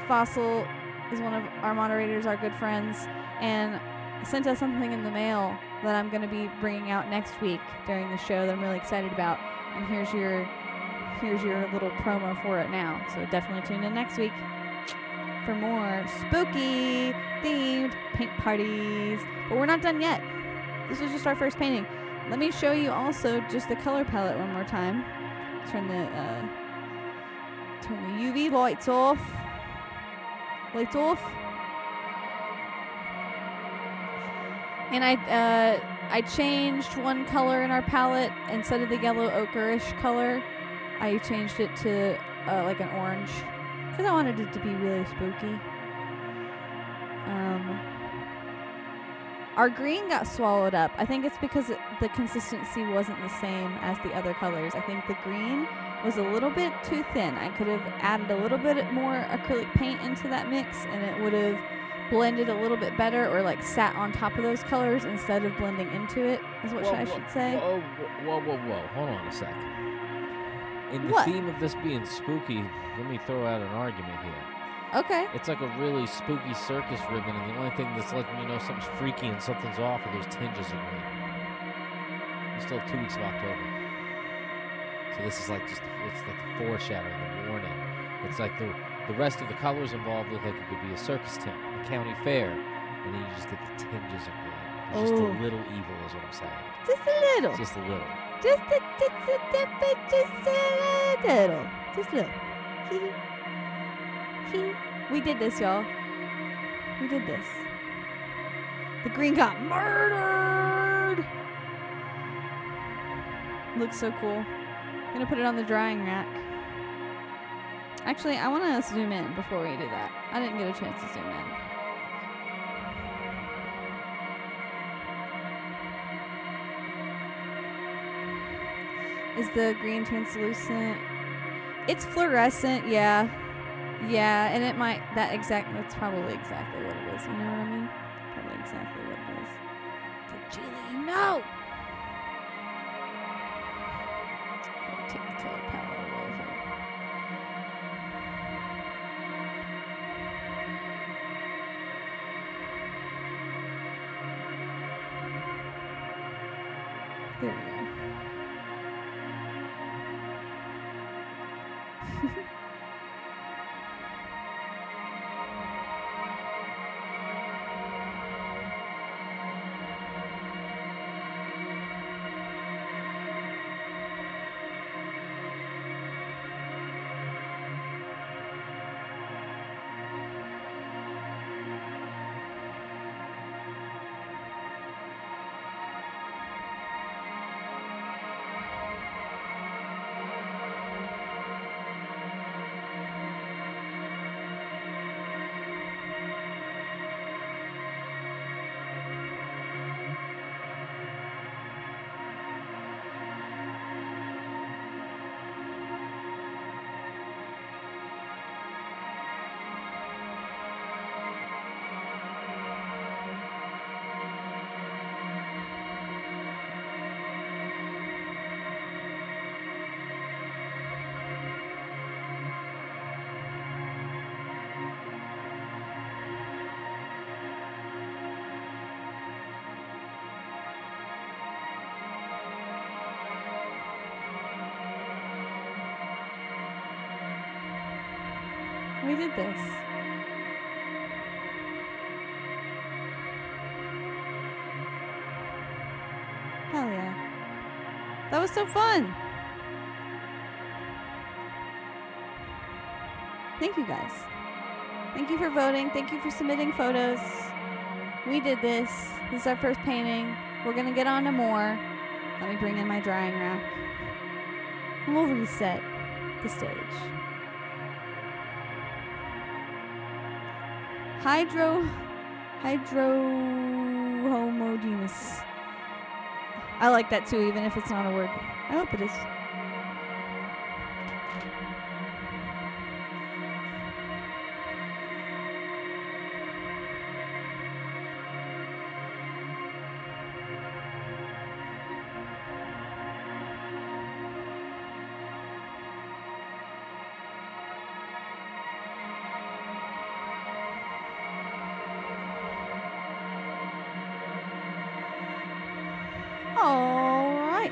Fossil is one of our moderators, our good friends, and sent us something in the mail that I'm going to be bringing out next week during the show that I'm really excited about. And here's your little promo for it now. So definitely tune in next week for more spooky themed paint parties. But we're not done yet. This was just our first painting. Let me show you also just the color palette one more time. Turn the UV lights off. And I changed one color in our palette. Instead of the yellow ochreish color, I changed it to like an orange, because I wanted it to be really spooky. Our green got swallowed up. I think it's because the consistency wasn't the same as the other colors. I think the green was a little bit too thin. I could have added a little bit more acrylic paint into that mix, and it would have blended a little bit better, or like sat on top of those colors instead of blending into it, is what I should say. Whoa. Hold on a sec. In the theme of this being spooky, let me throw out an argument here. Okay. It's like a really spooky circus ribbon, and the only thing that's letting you know something's freaky and something's off are those tinges of green. We still have 2 weeks of October. So this is like it's like the foreshadowing, the warning. It's like the rest of the colors involved look like it could be a circus tent, a county fair, and then you just get the tinges of green. It's just a little evil is what I'm saying. Just a little. Just a little. Just a little. Just a little. We did this, y'all. We did this. The green got murdered. Looks so cool. I'm gonna put it on the drying rack. Actually, I want to zoom in before we do that. I didn't get a chance to zoom in. Is the green translucent? It's fluorescent, yeah. Yeah, and it might, that's probably exactly what it is. You know what I mean? Probably exactly what it is. For Julie, you know! Take the color palette away here. There we go. We did this. Hell yeah. That was so fun. Thank you guys. Thank you for voting. Thank you for submitting photos. We did this. This is our first painting. We're going to get on to more. Let me bring in my drying rack. And we'll reset the stage. Homogeneous. I like that too, even if it's not a word. I hope it is. All right.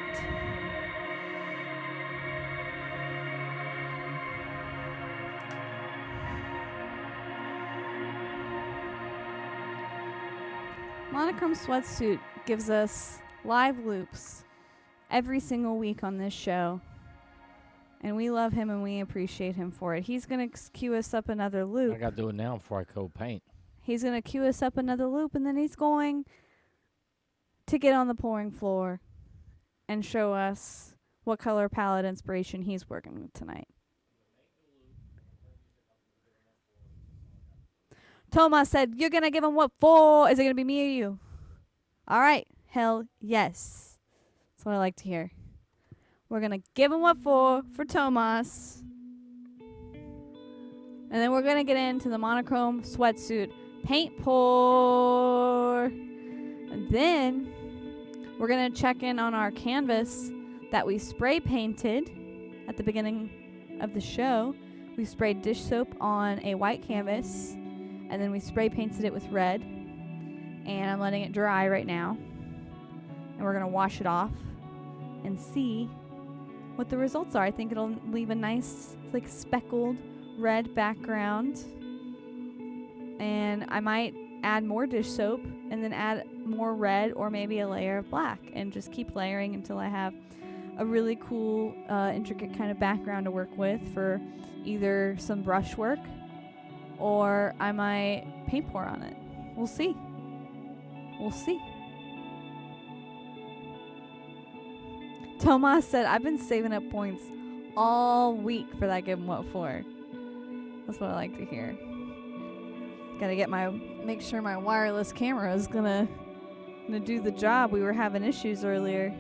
Monochrome Sweatsuit gives us live loops every single week on this show. And we love him and we appreciate him for it. He's going to cue us up another loop. I got to do it now before I go paint. He's going to cue us up another loop, and then he's going to get on the pouring floor and show us what color palette inspiration he's working with tonight. Thomas said, you're going to give him what for? Is it going to be me or you? All right. Hell yes. That's what I like to hear. We're going to give him what for Thomas. And then we're going to get into the monochrome sweatsuit paint pour. And then we're going to check in on our canvas that we spray painted at the beginning of the show. We sprayed dish soap on a white canvas, and then we spray painted it with red. And I'm letting it dry right now. And we're going to wash it off and see what the results are. I think it'll leave a nice, like, speckled red background. And I might add more dish soap and then add more red or maybe a layer of black and just keep layering until I have a really cool, intricate kind of background to work with for either some brush work or I might paint pour on it. We'll see. We'll see. Tomas said, I've been saving up points all week for that Give 'em What For. That's what I like to hear. Gotta make sure my wireless camera is gonna do the job. We were having issues earlier.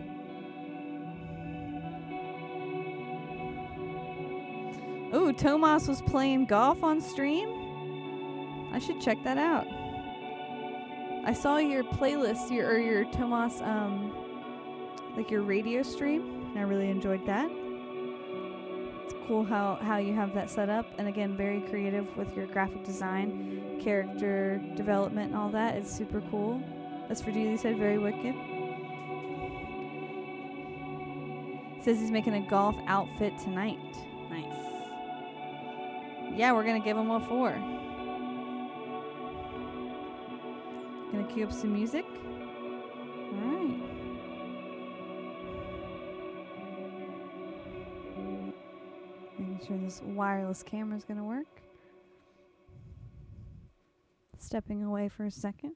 Ooh, Tomas was playing golf on stream? I should check that out. I saw your playlist, your Tomas, like your radio stream, and I really enjoyed that. It's cool how you have that set up, and again, very creative with your graphic design, character development, and all that. It's super cool. As for Julie said, very wicked. Says he's making a golf outfit tonight. Nice. Yeah, we're gonna give him what for. Gonna cue up some music. Alright. Making sure this wireless camera is gonna work. Stepping away for a second.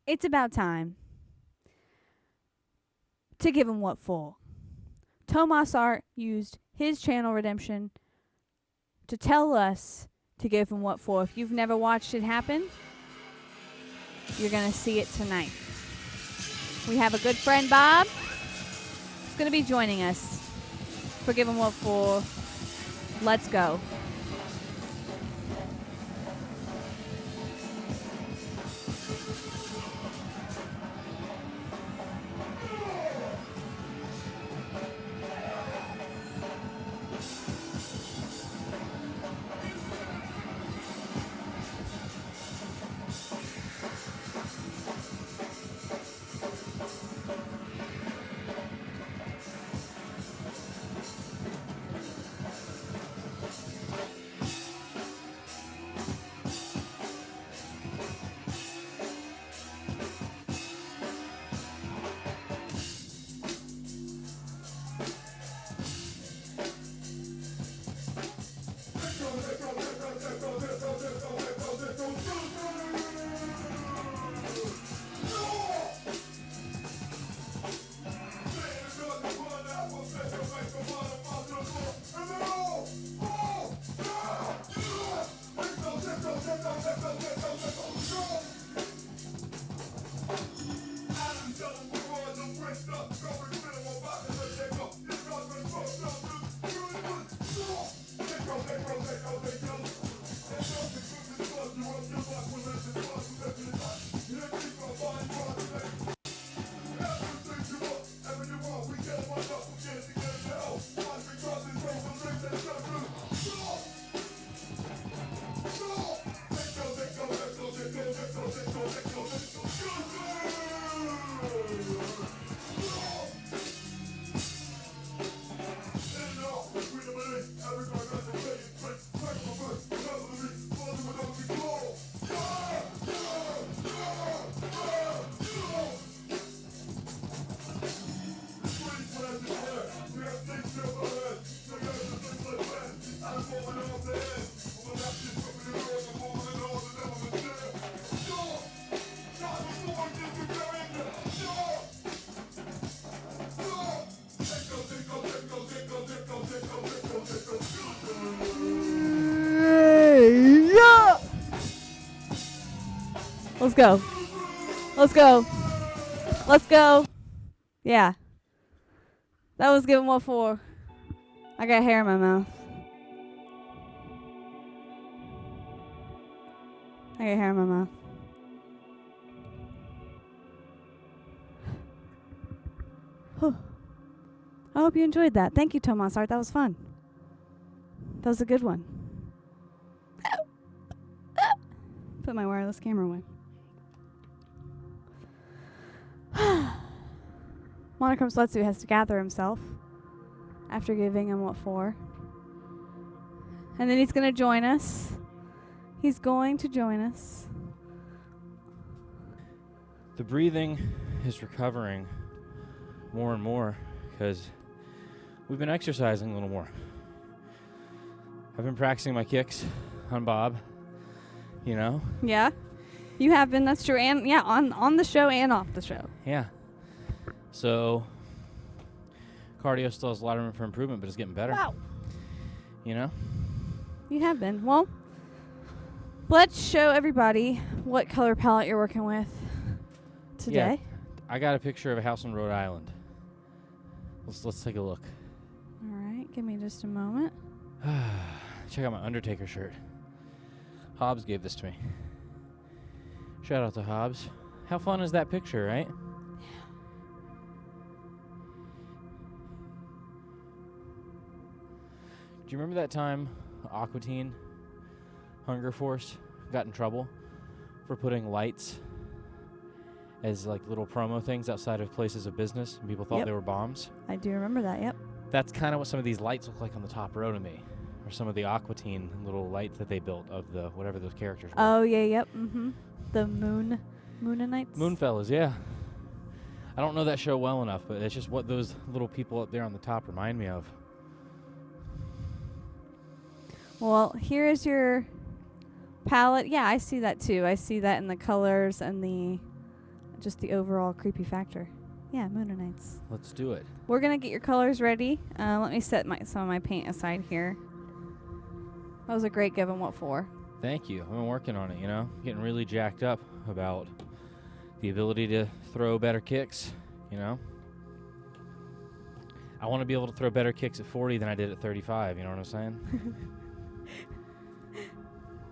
It's about time to give him what for. Tomas Art used his channel redemption to tell us to give him what for. If you've never watched it happen, you're going to see it tonight. We have a good friend, Bob, who's going to be joining us for Give Him What For. Let's go. Let's go. Let's go. Let's go. Yeah. That was Give 'em What For. I got hair in my mouth. I got hair in my mouth. Whew. I hope you enjoyed that. Thank you, Tomas Art. That was fun. That was a good one. Put my wireless camera away. Monochrome Sletsu has to gather himself after giving him what for. And then he's going to join us. He's going to join us. The breathing is recovering more and more because we've been exercising a little more. I've been practicing my kicks on Bob, you know? Yeah, you have been. That's true. And yeah, on the show and off the show. Yeah. So, cardio still has a lot of room for improvement, but it's getting better. Wow. You know? You have been. Well, let's show everybody what color palette you're working with today. Yeah, I got a picture of a house in Rhode Island. Let's take a look. All right, give me just a moment. Check out my Undertaker shirt. Hobbs gave this to me. Shout out to Hobbs. How fun is that picture, right? Do you remember that time Aqua Teen, Hunger Force, got in trouble for putting lights as like little promo things outside of places of business, and people thought they were bombs? I do remember that, yep. That's kind of what some of these lights look like on the top row to me, or some of the Aqua Teen little lights that they built of the whatever those characters were. Oh, yeah, yep, mm-hmm. The Moonanites? Moonfellas, yeah. I don't know that show well enough, but it's just what those little people up there on the top remind me of. Well, here is your palette. Yeah, I see that too. I see that in the colors and the overall creepy factor. Yeah, Moonanites. Let's do it. We're going to get your colors ready. Let me set some of my paint aside here. That was a great give and what for. Thank you. I've been working on it, you know. Getting really jacked up about the ability to throw better kicks, you know. I want to be able to throw better kicks at 40 than I did at 35, you know what I'm saying?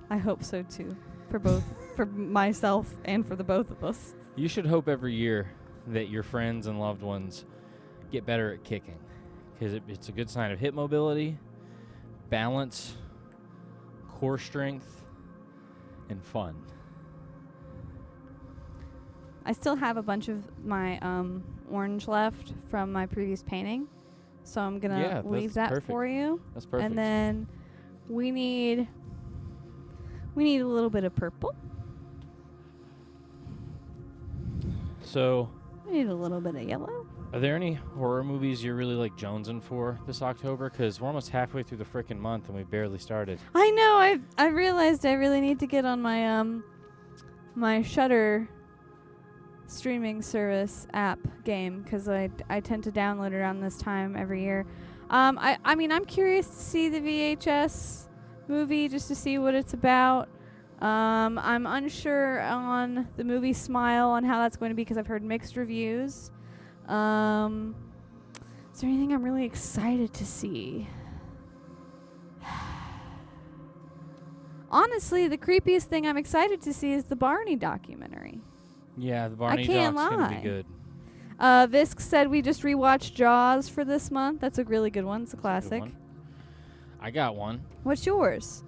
I hope so too. For myself and for the both of us. You should hope every year that your friends and loved ones get better at kicking, because it's a good sign of hip mobility, balance, core strength, and fun. I still have a bunch of my orange left from my previous painting, so I'm going to leave that perfect. For you. That's perfect. And then we need a little bit of purple. So we need a little bit of yellow. Are there any horror movies you're really like jonesing for this October? Because we're almost halfway through the frickin' month and we barely started. I know. I realized I really need to get on my my Shudder streaming service app game, because I tend to download it around this time every year. I mean, I'm curious to see the VHS movie just to see what it's about. I'm unsure on the movie Smile on how that's going to be, because I've heard mixed reviews. Is there anything I'm really excited to see? Honestly, the creepiest thing I'm excited to see is the Barney documentary. Yeah, the Barney doc's going to be good. Visk said we just rewatched Jaws for this month. That's a really good one. It's a classic. I got one. What's yours?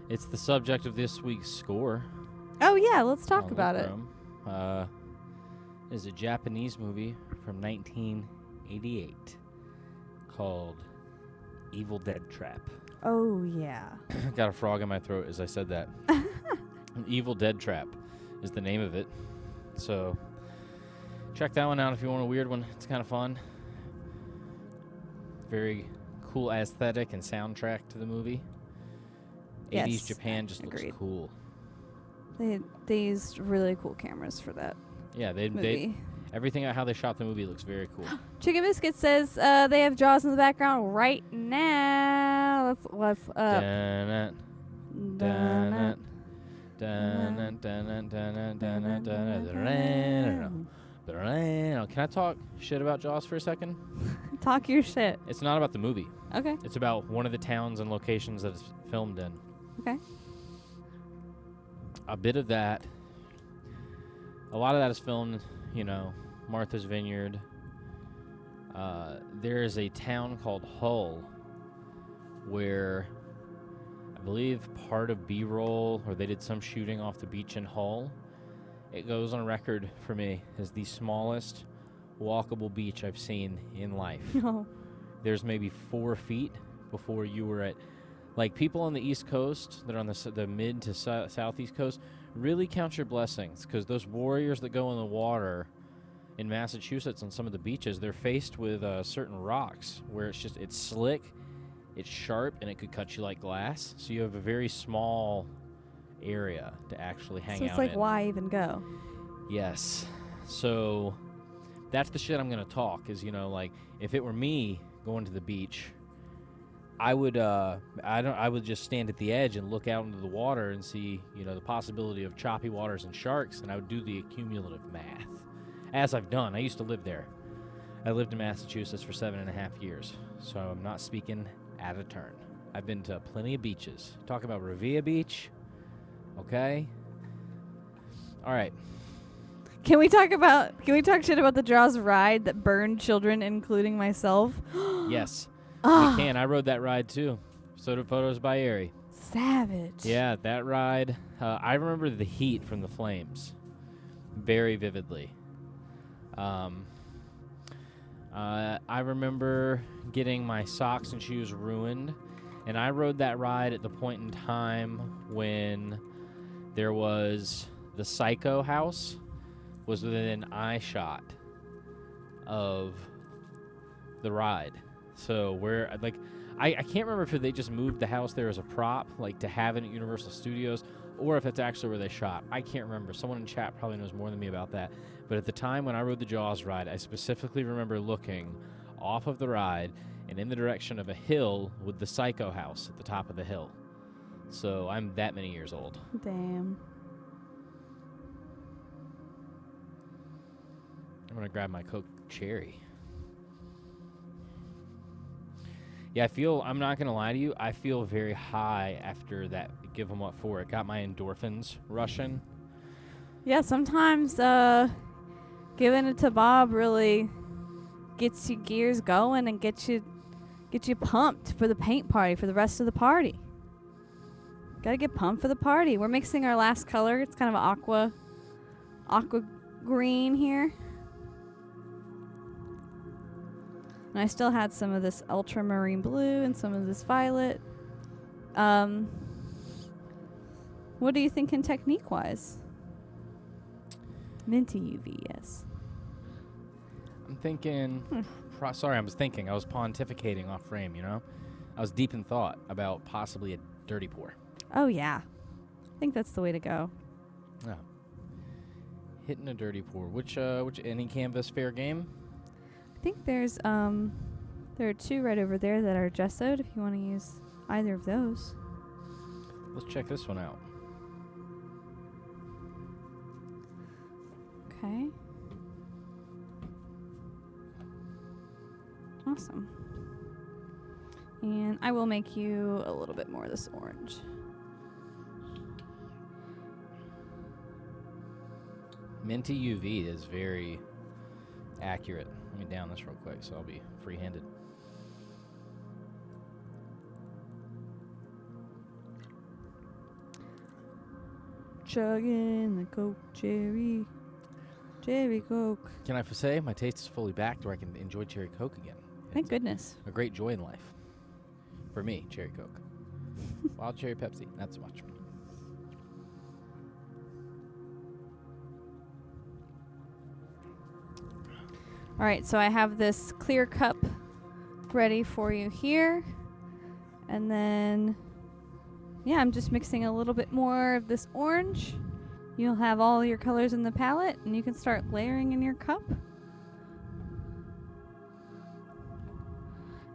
It's the subject of this week's score. Oh, yeah. Let's talk about it. It's a Japanese movie from 1988 called Evil Dead Trap. Oh, yeah. Got a frog in my throat as I said that. Evil Dead Trap is the name of it. So check that one out if you want a weird one. It's kind of fun. Very cool aesthetic and soundtrack to the movie. Yes, 80s Japan just agreed. Looks cool. They used really cool cameras for that. Yeah, they everything about how they shot the movie looks very cool. Chicken Biscuit says they have Jaws in the background right now. What's up? Can I talk shit about Jaws for a second? Talk your shit. It's not about the movie. Okay. It's about one of the towns and locations that it's filmed in. Okay. A bit of that. A lot of that is filmed, you know, Martha's Vineyard. there is a town called Hull where I believe part of B-roll, or they did some shooting off the beach in Hull. It goes on record for me as the smallest walkable beach I've seen in life. Oh. There's maybe 4 feet before you were at, like, people on the East Coast that are on the mid to southeast coast really count your blessings, because those warriors that go in the water in Massachusetts on some of the beaches, they're faced with certain rocks where it's slick, it's sharp, and it could cut you like glass. So you have a very small area to actually hang out in. So it's like, why even go? Yes. So that's the shit I'm going to talk is, like, if it were me going to the beach, I would just stand at the edge and look out into the water and see, the possibility of choppy waters and sharks, and I would do the cumulative math, as I've done. I used to live there. I lived in Massachusetts for 7.5 years, so I'm not speaking out of turn. I've been to plenty of beaches. Talk about Revere Beach, okay? All right. Can we talk shit about the Jaws ride that burned children, including myself? Yes. We can. I rode that ride too. So did Photos by Ari. Savage. Yeah, that ride. I remember the heat from the flames very vividly. I remember getting my socks and shoes ruined, and I rode that ride at the point in time when there was the Psycho house was within an eye shot of the ride. So where, like, I can't remember if they just moved the house there as a prop, like to have it at Universal Studios, or if it's actually where they shot. I can't remember. Someone in chat probably knows more than me about that. But at the time when I rode the Jaws ride, I specifically remember looking off of the ride and in the direction of a hill with the Psycho house at the top of the hill. So I'm that many years old. Damn. I'm going to grab my Coke Cherry. Yeah, I'm not going to lie to you, I feel very high after that Give 'em Up 4. It got my endorphins rushing. Yeah, sometimes giving it to Bob really gets your gears going and gets you pumped for the paint party, for the rest of the party. Gotta get pumped for the party. We're mixing our last color. It's kind of an aqua green here. And I still had some of this ultramarine blue and some of this violet. What are you thinking technique-wise? Minty UV, yes. I'm thinking... Sorry, I was pontificating off frame, I was deep in thought about possibly a dirty pour. Oh, yeah. I think that's the way to go. Yeah. Hitting a dirty pour. Which any canvas fair game? I think there are 2 right over there that are gessoed if you want to use either of those. Let's check this one out. Okay. Awesome. And I will make you a little bit more of this orange. Minty UV is very accurate. Let me down this real quick so I'll be free-handed. Chugging the Coke Cherry Coke. Can I say my taste is fully back to where I can enjoy Cherry Coke again? Thank goodness. A great joy in life. For me, Cherry Coke. Wild Cherry Pepsi, not so much. All right, so I have this clear cup ready for you here. And then, yeah, I'm just mixing a little bit more of this orange. You'll have all your colors in the palette, and you can start layering in your cup.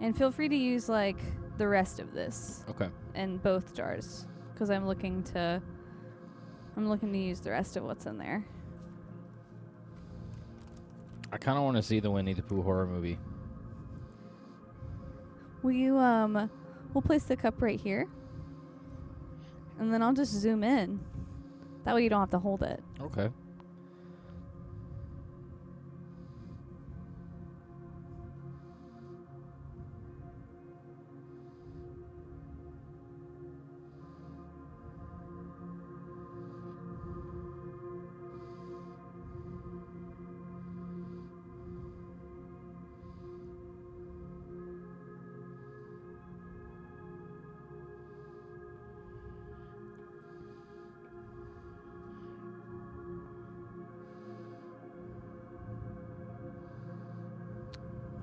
And feel free to use, like, the rest of this. Okay. In both jars, because I'm looking to use the rest of what's in there. I kind of want to see the Winnie the Pooh horror movie. Will you, we'll place the cup right here. And then I'll just zoom in. That way you don't have to hold it. Okay.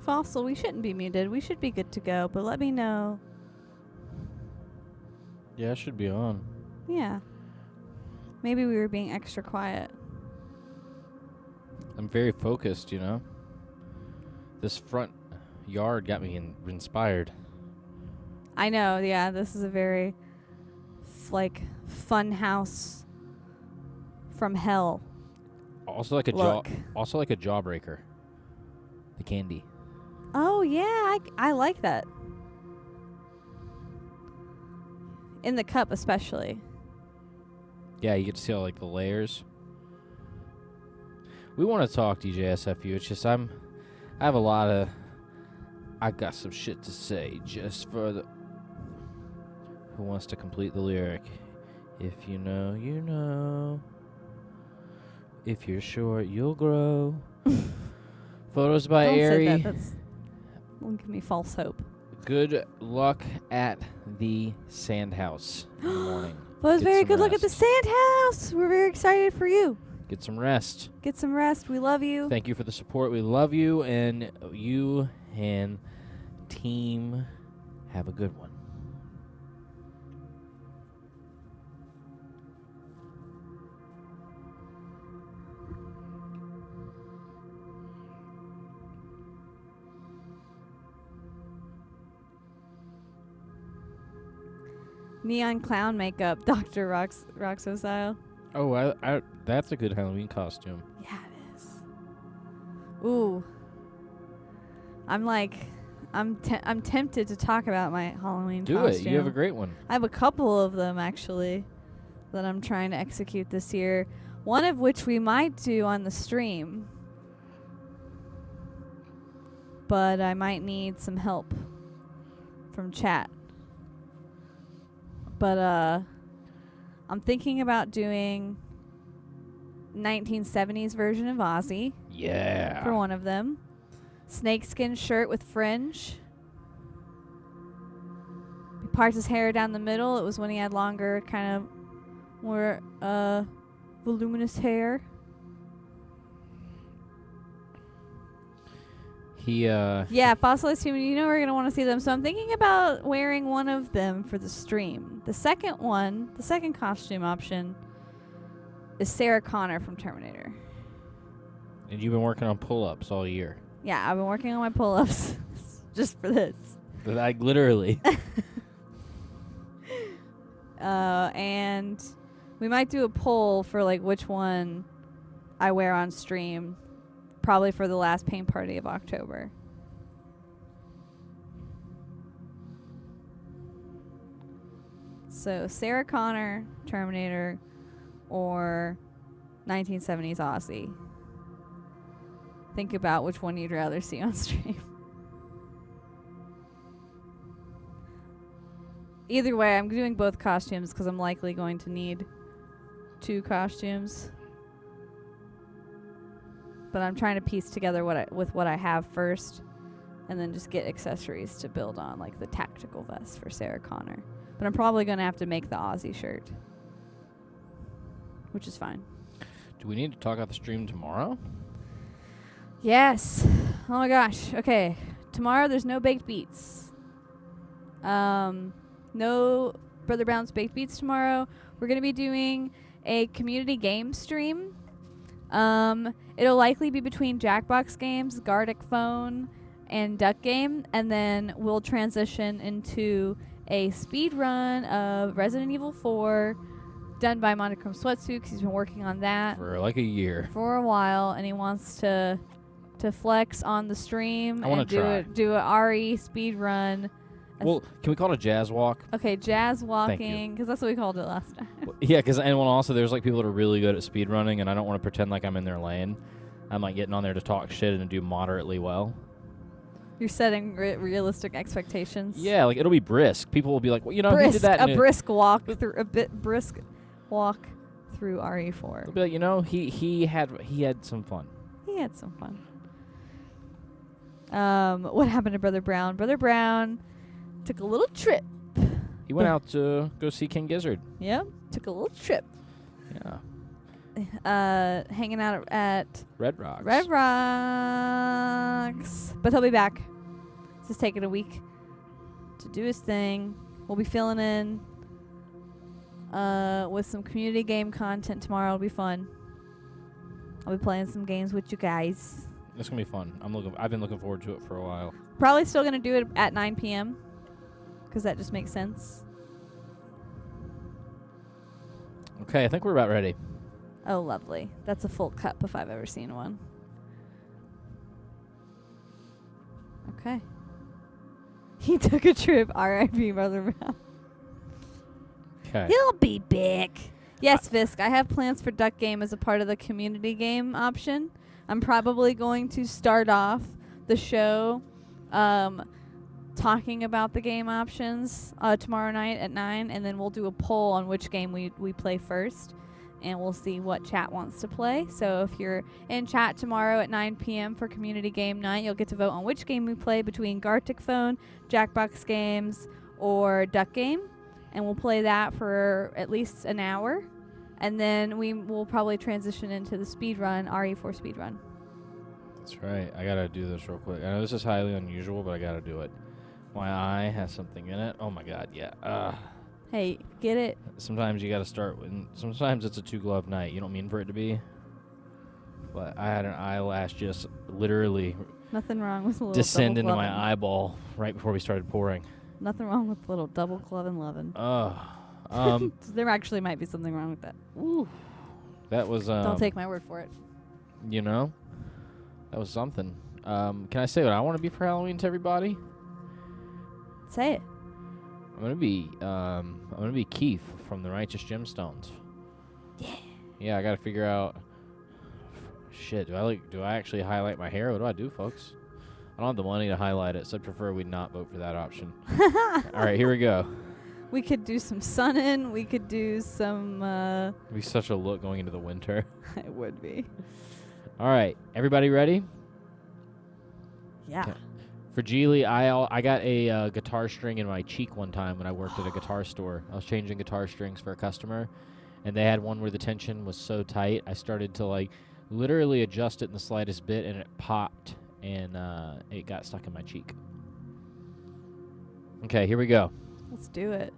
Fossil, we shouldn't be muted. We should be good to go, but let me know. Yeah, it should be on. Yeah. Maybe we were being extra quiet. I'm very focused, you know. This front yard got me inspired. I know, yeah, this is a very, fun house from hell. Also like a Look. Also like a jawbreaker. The candy. Oh, yeah, I like that. In the cup, especially. Yeah, you get to see all like the layers. We want to talk DJSFU. It's just I got some shit to say just for the. Who wants to complete the lyric? If you know, you know. If you're short, you'll grow. Photos by Don't Ari. say that. Don't give me false hope. Good luck at the sand house in the morning. Well, it was Get very some good look at the rest. sand house. We're very excited for you. Get some rest. Get some rest. We love you. Thank you for the support. We love you, and you and team have a good one. Neon clown makeup, Dr. Roxo style. Oh, I that's a good Halloween costume. Yeah, it is. Ooh. I'm tempted to talk about my Halloween Do costume. it. You have a great one. I have a couple of them, actually, that I'm trying to execute this year. One of which we might do on the stream. But I might need some help from chat. But I'm thinking about doing 1970s version of Ozzy Yeah. for one of them. Snakeskin shirt with fringe. He parts his hair down the middle. It was when he had longer, kind of more voluminous hair. Yeah, fossilized human. You know we're gonna want to see them, so I'm thinking about wearing one of them for the stream. The second costume option, is Sarah Connor from Terminator. And you've been working on pull-ups all year. Yeah, I've been working on my pull-ups just for this. Like literally. And we might do a poll for which one I wear on stream. Probably for the last paint party of October. So Sarah Connor, Terminator, or 1970s Ozzy. Think about which one you'd rather see on stream. Either way, I'm doing both costumes because I'm likely going to need 2 costumes. But I'm trying to piece together what I have first, and then just get accessories to build on, like the tactical vest for Sarah Connor. But I'm probably going to have to make the Aussie shirt, which is fine. Do we need to talk about the stream tomorrow? Yes. Oh my gosh. Okay. Tomorrow there's no baked beats. No Brother Brown's baked beats tomorrow. We're going to be doing a community game stream. It'll likely be between Jackbox Games, Gardic Phone, and Duck Game, and then we'll transition into a speed run of Resident Evil 4 done by Monochrome Sweatsuit, because he's been working on that For like a year. for a while, and he wants to flex on the stream I wanna and do a RE speed run. Well, can we call it a jazz walk? Okay, jazz walking, because that's what we called it last time. Yeah, because also there's like people that are really good at speed running, and I don't want to pretend like I'm in their lane. I'm like getting on there to talk shit and do moderately well. You're setting realistic expectations. Yeah, like it'll be brisk. People will be like, well, you know, brisk, he did that. a brisk walk through brisk walk through RE4. They'll be like, you know, he had some fun. He had some fun. What happened to Brother Brown? Brother Brown took a little trip. He went out to go see King Gizzard. Yep, took a little trip. Yeah. hanging out at Red Rocks. Red Rocks. But he'll be back. He's just taking a week to do his thing. We'll be filling in with some community game content tomorrow. It'll be fun. I'll be playing some games with you guys. It's gonna be fun. I've been looking forward to it for a while. Probably still gonna do it at 9 p.m. because that just makes sense. Okay, I think we're about ready. Oh, lovely. That's a full cup if I've ever seen one. Okay. He took a trip. R.I.P. Brother Brown. Okay. He'll be back. Yes, Fisk. I have plans for Duck Game as a part of the community game option. I'm probably going to start off the show talking about the game options tomorrow night at 9, and then we'll do a poll on which game we play first, and we'll see what chat wants to play. So if you're in chat tomorrow at 9 p.m. for community game night, you'll get to vote on which game we play between Gartic Phone, Jackbox Games, or Duck Game, and we'll play that for at least an hour, and then we will probably transition into the speedrun, RE4 speedrun. That's right. I gotta do this real quick. I know this is highly unusual, but I gotta do it. My eye has something in it. Oh my god, yeah. Hey, get it? Sometimes you gotta start with. Sometimes it's a 2-glove night. You don't mean for it to be. But I had an eyelash just literally Nothing wrong with a little descend double into my gloving. eyeball right before we started pouring. Nothing wrong with little double gloving loving. There actually might be something wrong with that. Woo. That was. Don't take my word for it. You know, that was something. Can I say what I want to be for Halloween to everybody? Say it. I'm gonna be Keith from the Righteous Gemstones. Yeah. Yeah, I gotta figure out. Shit, do I actually highlight my hair? What do I do, folks? I don't have the money to highlight it, so I'd prefer we not vote for that option. All right, here we go. We could do some sunning. We could do some. It'd be such a look going into the winter. It would be. All right, everybody ready? Yeah. Okay. For Geely, I got a guitar string in my cheek one time when I worked at a guitar store. I was changing guitar strings for a customer, and they had one where the tension was so tight, I started to literally adjust it in the slightest bit, and it popped, and it got stuck in my cheek. Okay, here we go. Let's do it.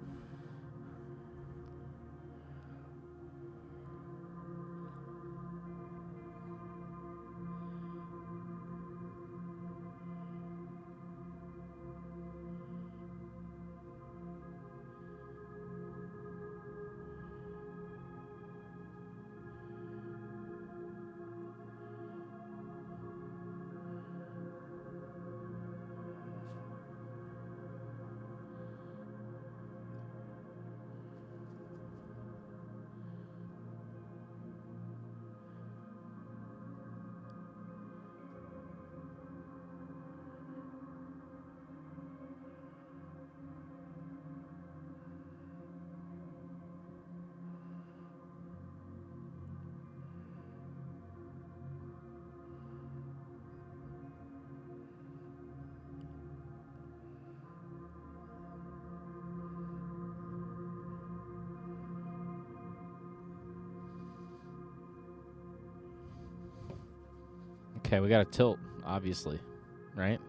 Okay, we got to tilt, obviously, right?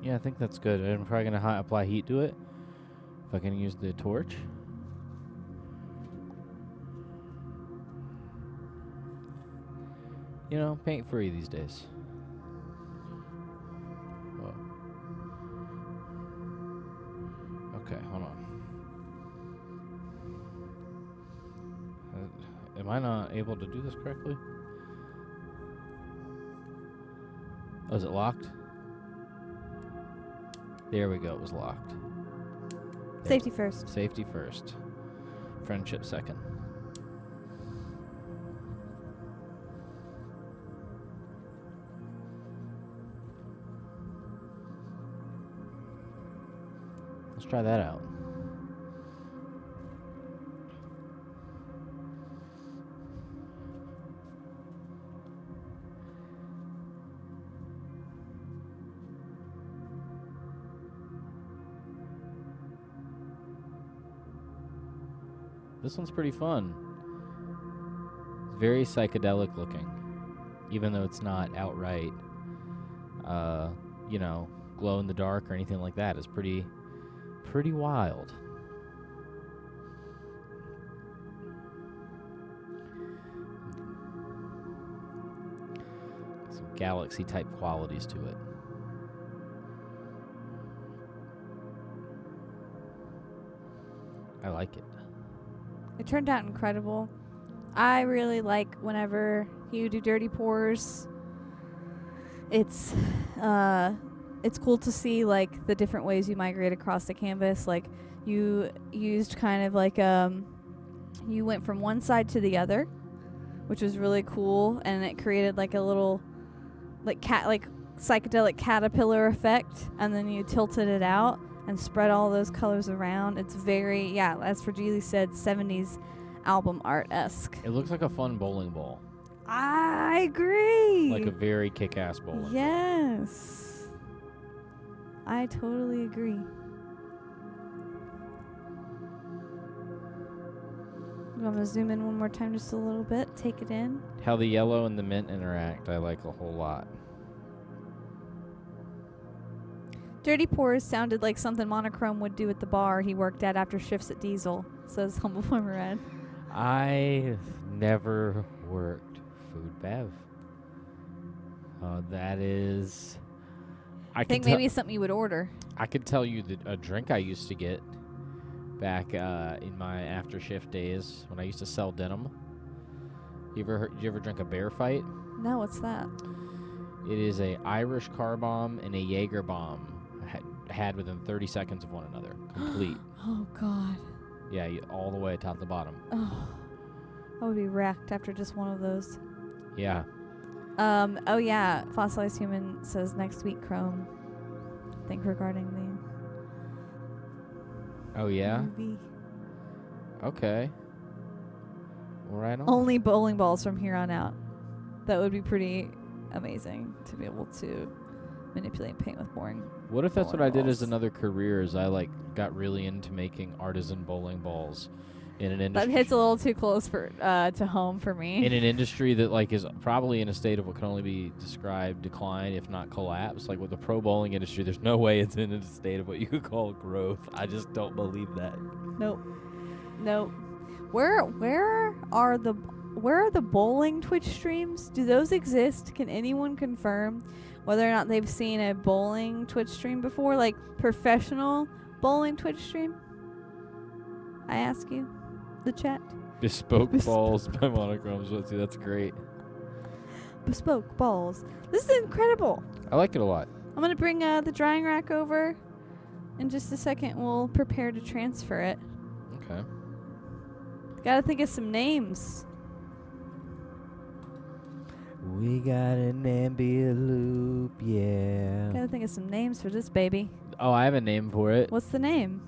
Yeah, I think that's good. I'm probably going to apply heat to it. If I can use the torch. You know, paint free these days. Whoa. Okay, hold on. Am I not able to do this correctly? Oh, is it locked? There we go, it was locked. Safety first. Safety first. Friendship second. Let's try that out. This one's pretty fun. It's very psychedelic looking, even though it's not outright, you know, glow in the dark or anything like that. It's pretty wild. Some galaxy type qualities to it. I like it. It turned out incredible. I really like whenever you do dirty pours. It's cool to see like the different ways you migrate across the canvas. Like you used kind of like you went from one side to the other, which was really cool, and it created like a little like psychedelic caterpillar effect, and then you tilted it out and spread all those colors around. It's very, yeah, as Fragile said, 70s album art-esque. It looks like a fun bowling ball. I agree. Like a very kick-ass bowling ball. Yes. I totally agree. I'm going to zoom in one more time just a little bit. Take it in. How the yellow and the mint interact, I like a whole lot. Dirty Pours sounded like something Monochrome would do at the bar he worked at after shifts at Diesel, says Humble Farmer Ed. I've never worked food bev. That is... I think maybe it's something you would order. I could tell you a drink I used to get back in my after shift days when I used to sell denim. You ever drink a Bear Fight? No, what's that? It is a Irish car bomb and a Jaeger bomb had within 30 seconds of one another. Complete. Oh, God. Yeah, all the way top to bottom. Oh, I would be wrecked after just one of those. Yeah. Oh, yeah. Fossilized Human says next week, Chrome. I think regarding the Oh, yeah? movie. Okay. Right on. Only bowling balls from here on out. That would be pretty amazing to be able to manipulate paint with boring. What if that's what I did as balls. another career? Is I got really into making artisan bowling balls in an industry. That hits a little too close for to home for me. In an industry that is probably in a state of what can only be described decline, if not collapse. Like with the pro bowling industry, there's no way it's in a state of what you could call growth. I just don't believe that. Nope. Where are the bowling Twitch streams? Do those exist? Can anyone confirm whether or not they've seen a bowling Twitch stream before, like professional bowling Twitch stream? I ask you, the chat. Bespoke balls by Monochromes. Let's see, that's great. Bespoke balls. This is incredible. I like it a lot. I'm gonna bring the drying rack over in just a second. We'll prepare to transfer it. Okay. Gotta think of some names. We got an ambient loop, yeah. Gotta think of some names for this baby. Oh, I have a name for it. What's the name?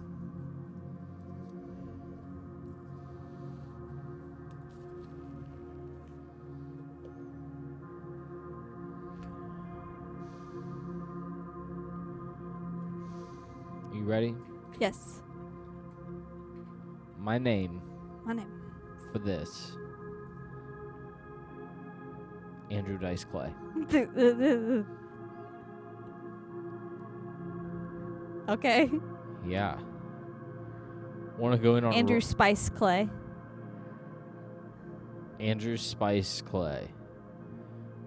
You ready? Yes. My name My name. for this. Andrew Dice Clay. Okay. Yeah. Want to go in on Andrew Spice Clay. Andrew Spice Clay.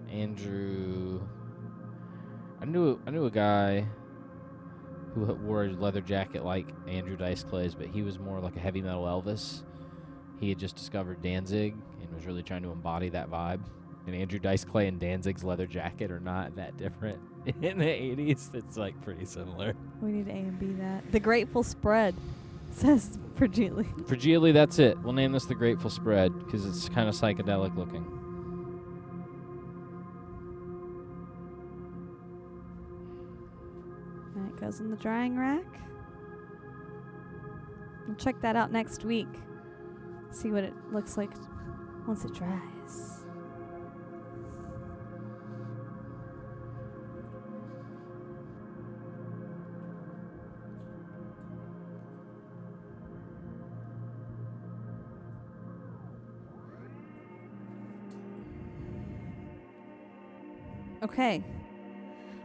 Andrew. I knew a guy who wore a leather jacket like Andrew Dice Clay's, but he was more like a heavy metal Elvis. He had just discovered Danzig and was really trying to embody that vibe. And Andrew Dice Clay and Danzig's leather jacket are not that different in the 80s. It's like pretty similar. We need to A and B that. The Grateful Spread, says Fragile. Fragile, that's it. We'll name this the Grateful Spread because it's kind of psychedelic looking. And it goes in the drying rack. We'll check that out next week. See what it looks like once it dries. Okay.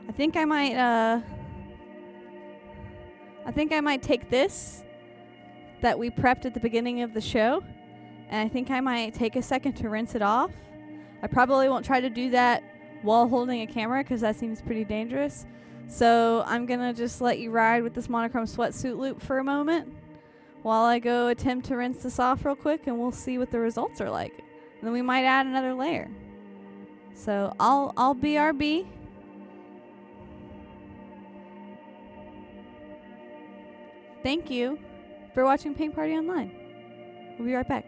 I think I might take this that we prepped at the beginning of the show, and I think I might take a second to rinse it off. I probably won't try to do that while holding a camera because that seems pretty dangerous. So I'm going to just let you ride with this monochrome sweatsuit loop for a moment while I go attempt to rinse this off real quick, and we'll see what the results are like. And then we might add another layer. So I'll BRB. Thank you for watching Paint Party Online. We'll be right back.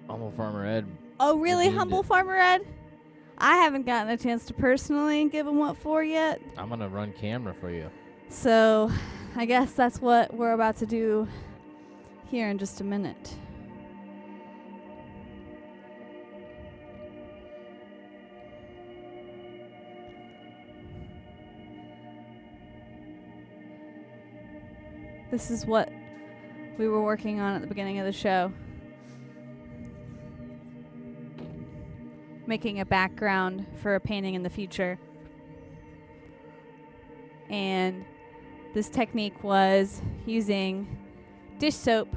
Humble Farmer Ed. Oh, really, redeemed Humble it. Farmer Ed? I haven't gotten a chance to personally give him what for yet. I'm going to run camera for you. So I guess that's what we're about to do here in just a minute. This is what we were working on at the beginning of the show. Making a background for a painting in the future. And this technique was using dish soap,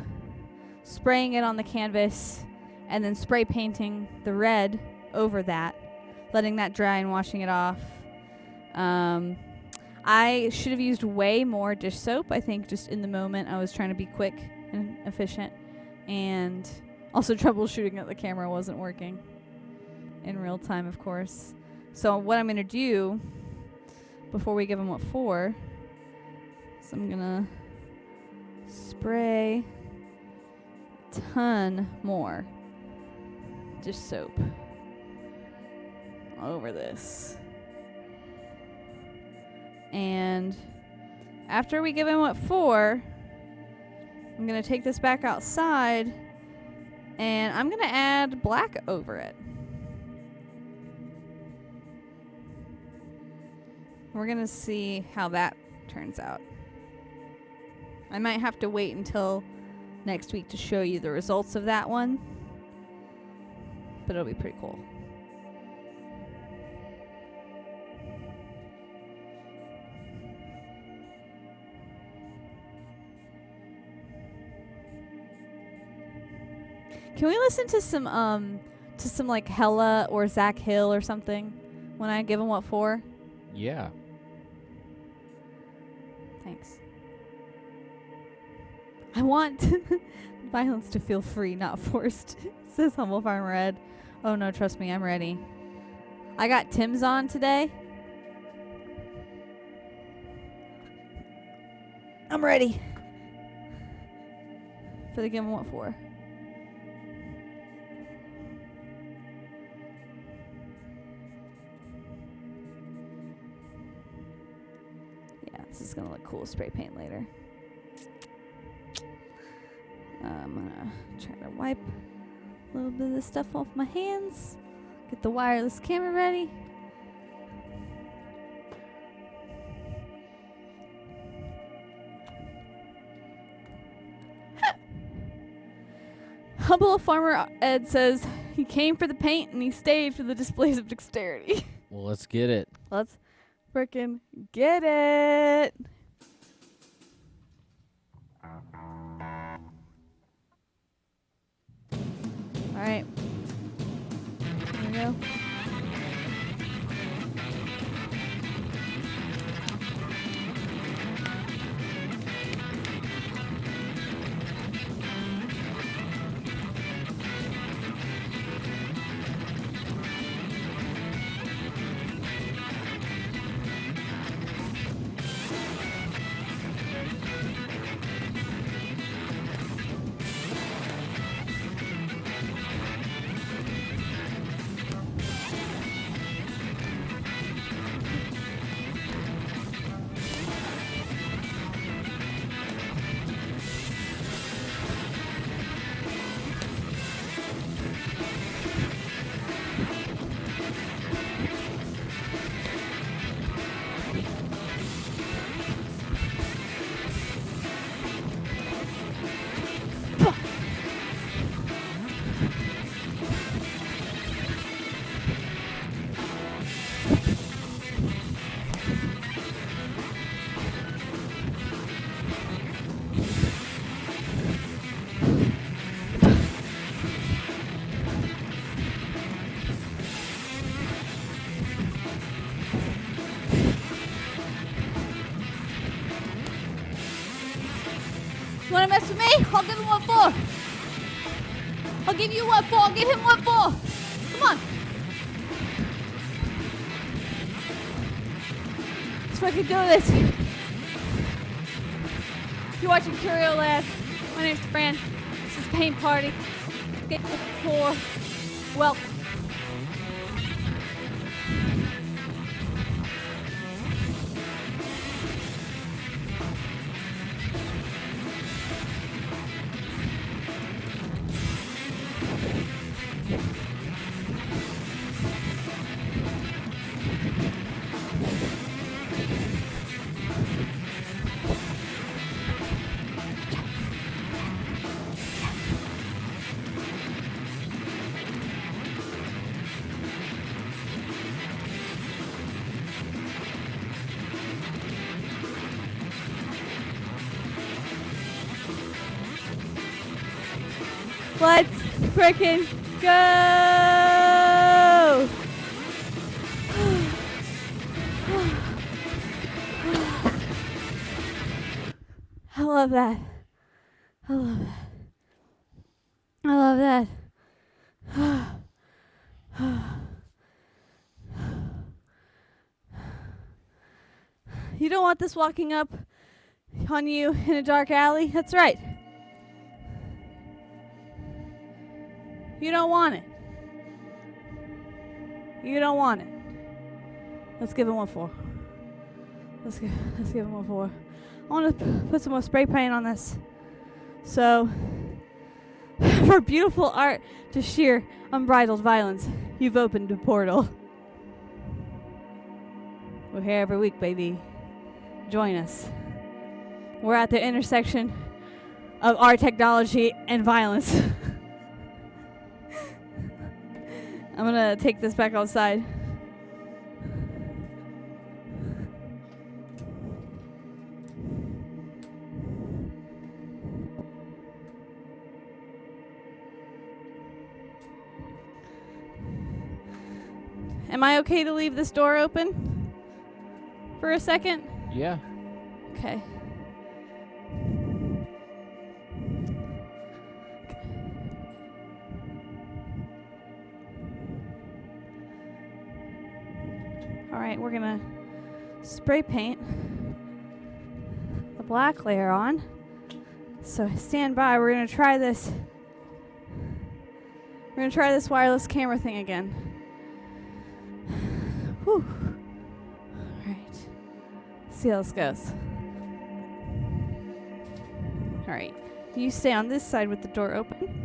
spraying it on the canvas, and then spray painting the red over that, letting that dry and washing it off. I should have used way more dish soap. I think just in the moment I was trying to be quick and efficient, and also troubleshooting that the camera wasn't working in real time, of course. So what I'm going to do before we give them what for, so I'm going to spray a ton more dish soap over this. And after we give him what for, I'm going to take this back outside, and I'm going to add black over it. We're going to see how that turns out. I might have to wait until next week to show you the results of that one, but it'll be pretty cool. Can we listen to some like Hella or Zach Hill or something when I give them what for? Yeah. Thanks. I want violence to feel free, not forced. Says Humble Farm Red. Oh no, trust me, I'm ready. I got Tim's on today. I'm ready for the Give 'em What For. Yeah, this is gonna look cool with spray paint later. I'm gonna try to wipe a little bit of this stuff off my hands. Get the wireless camera ready. Humble Farmer Ed says he came for the paint and he stayed for the displays of dexterity. Well, let's get it. Let's frickin' get it. All right. Here we go. Wanna mess with me? I'll give him what for. I'll give you what for. I'll give him what for. Come on. Let's fucking do this. You're watching CURIOLAB. My name's Fran. This is Paint Party. Get for welcome. Let's frickin' go! I love that. I love that. I love that. You don't want this walking up on you in a dark alley? That's right. You don't want it. You don't want it. Let's give him one for. Let's give him one for. I want to put some more spray paint on this So, for beautiful art to sheer unbridled violence, you've opened a portal. We're here every week, baby. Join us. We're at the intersection of art, technology, and violence. I'm gonna take this back outside. Am I okay to leave this door open for a second? Yeah. Okay. All right, we're gonna spray paint the black layer on. So stand by. We're gonna try this. We're gonna try this wireless camera thing again. Whew. All right. See how this goes. All right. You stay on this side with the door open.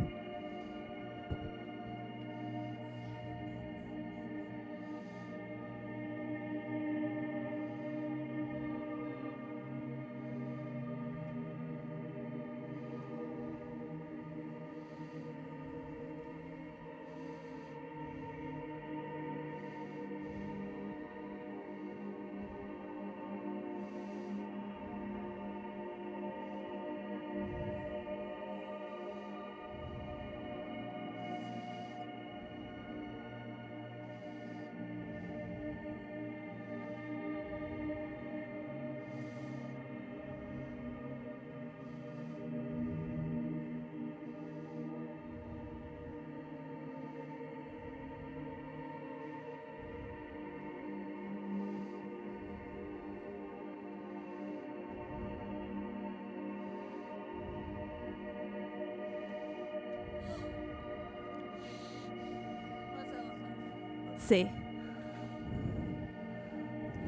See.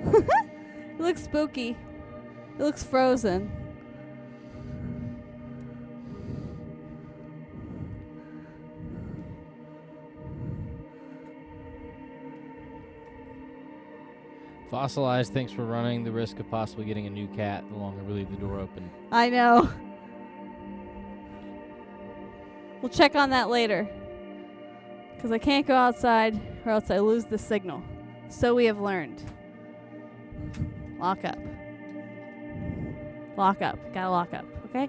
It looks spooky. It looks frozen. Fossilized thinks we're running the risk of possibly getting a new cat the longer we leave the door open. I know. We'll check on that later. Because I can't go outside or else I lose the signal. So we have learned. Lock up. Lock up. Gotta lock up, okay?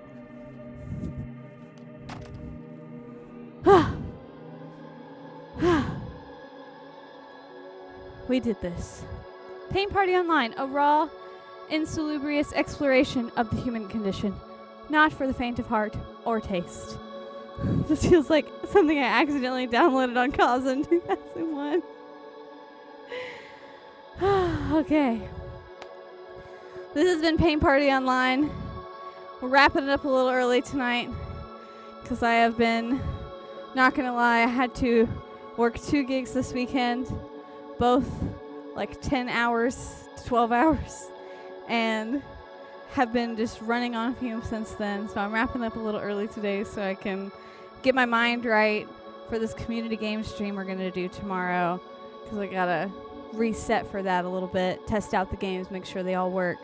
We did this. Paint Party Online, a raw, insalubrious exploration of the human condition. Not for the faint of heart or taste. This feels like something I accidentally downloaded on Cause in 2001. Okay. This has been Paint Party Online. We're wrapping it up a little early tonight because I have been, not gonna lie, I had to work 2 gigs this weekend, both like 10 hours to 12 hours, and have been just running on fumes since then. So I'm wrapping up a little early today so I can get my mind right for this community game stream we're going to do tomorrow, because I got to reset for that a little bit, test out the games, make sure they all work.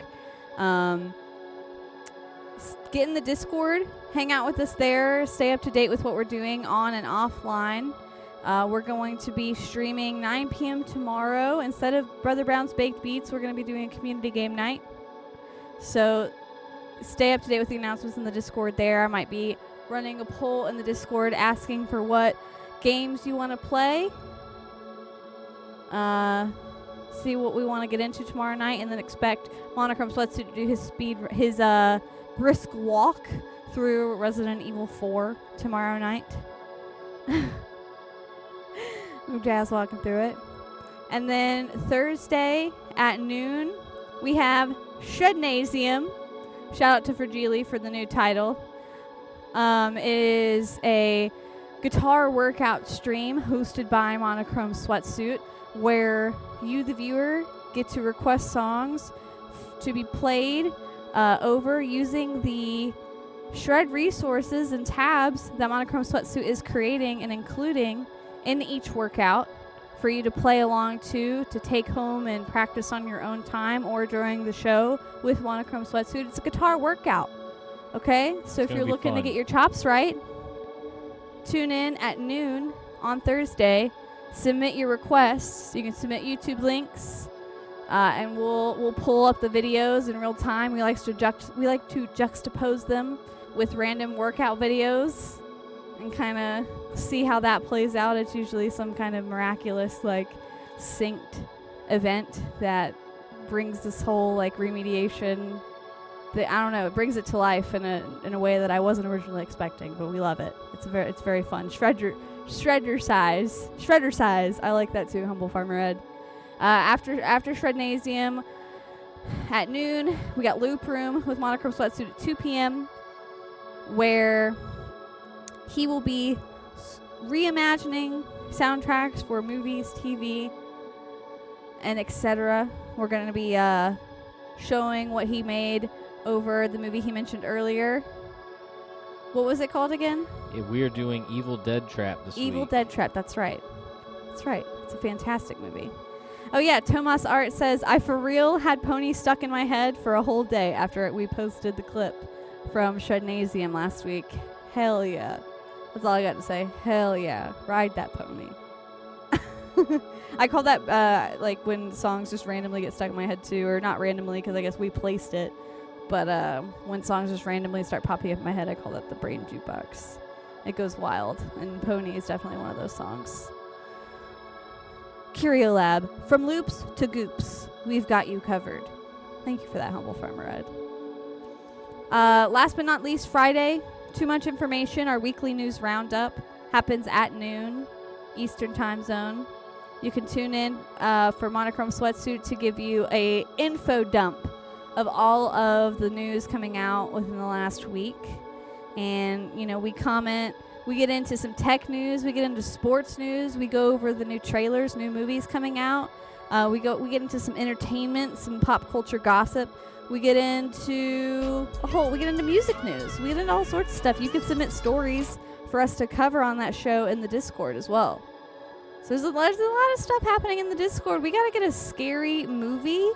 Get in the Discord, hang out with us there, stay up to date with what we're doing on and offline. We're going to be streaming 9 p.m. tomorrow. Instead of Brother Brown's Baked Beats, we're going to be doing a community game night. So stay up to date with the announcements in the Discord there. I might be running a poll in the Discord asking for what games you want to play. See what we want to get into tomorrow night, and then expect Monochrome Sweatsuit to do his brisk walk through Resident Evil 4 tomorrow night. Jazz walking through it. And then Thursday at noon, we have Shrednasium. Shout out to Fragili for the new title. It is a guitar workout stream hosted by Monochrome Sweatsuit, where you, the viewer, get to request songs to be played over using the shred resources and tabs that Monochrome Sweatsuit is creating and including in each workout for you to play along to take home and practice on your own time or during the show with Monochrome Sweatsuit. It's a guitar workout, okay? So if you're looking to get your chops right, tune in at noon on Thursday. Submit your requests. You can submit YouTube links, and we'll pull up the videos in real time. We like to juxtapose them with random workout videos and kind of see how that plays out. It's usually some kind of miraculous, like, synced event that brings this whole, like, remediation. I don't know. It brings it to life in a way that I wasn't originally expecting, but we love it. It's very fun. Shredder size. I like that too. Humble Farmer Ed. After Shrednasium at noon, we got Loop Room with Monochrome Sweatsuit at 2 p.m. where he will be reimagining soundtracks for movies, TV, and etc. We're going to be showing what he made over the movie he mentioned earlier. What was it called again? We are doing Evil Dead Trap this week. Evil Dead Trap, that's right. It's a fantastic movie. Oh yeah, Tomas Art says, I for real had Pony stuck in my head for a whole day after we posted the clip from Shrednasium last week. Hell yeah. That's all I got to say. Hell yeah. Ride that pony. I call that like when songs just randomly get stuck in my head too, or not randomly because I guess we placed it, but when songs just randomly start popping up in my head, I call that the brain jukebox. It goes wild, and Pony is definitely one of those songs. CurioLab, from loops to goops, we've got you covered. Thank you for that, Humble Farmer Ed. Last but not least, Friday, Too Much Information, our weekly news roundup, happens at noon Eastern Time Zone. You can tune in for Monochrome Sweatsuit to give you a info dump of all of the news coming out within the last week. And, you know, we comment, we get into some tech news, we get into sports news, we go over the new trailers, new movies coming out. We get into some entertainment, some pop culture gossip. We get into music news. We get into all sorts of stuff. You can submit stories for us to cover on that show in the Discord as well. So there's a lot of stuff happening in the Discord. We gotta get a scary movie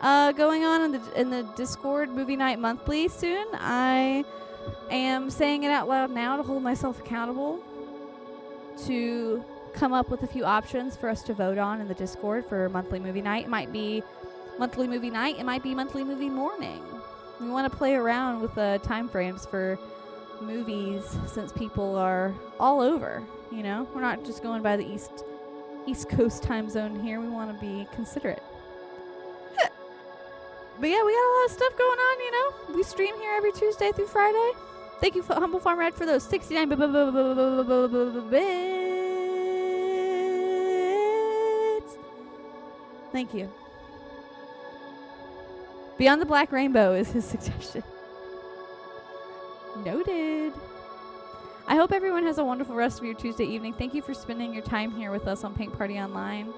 going on in the Discord Movie Night Monthly soon. I am saying it out loud now to hold myself accountable to come up with a few options for us to vote on in the Discord for monthly movie night. It might be monthly movie night. It might be monthly movie morning. We want to play around with the time frames for movies since people are all over. You know, we're not just going by the East Coast time zone here. We want to be considerate. But yeah, we got a lot of stuff going on, you know. We stream here every Tuesday through Friday. Thank you, Humble Farmer Ed, for those 69 bits. Thank you. Beyond the Black Rainbow is his suggestion. Noted. I hope everyone has a wonderful rest of your Tuesday evening. Thank you for spending your time here with us on Pink Party Online.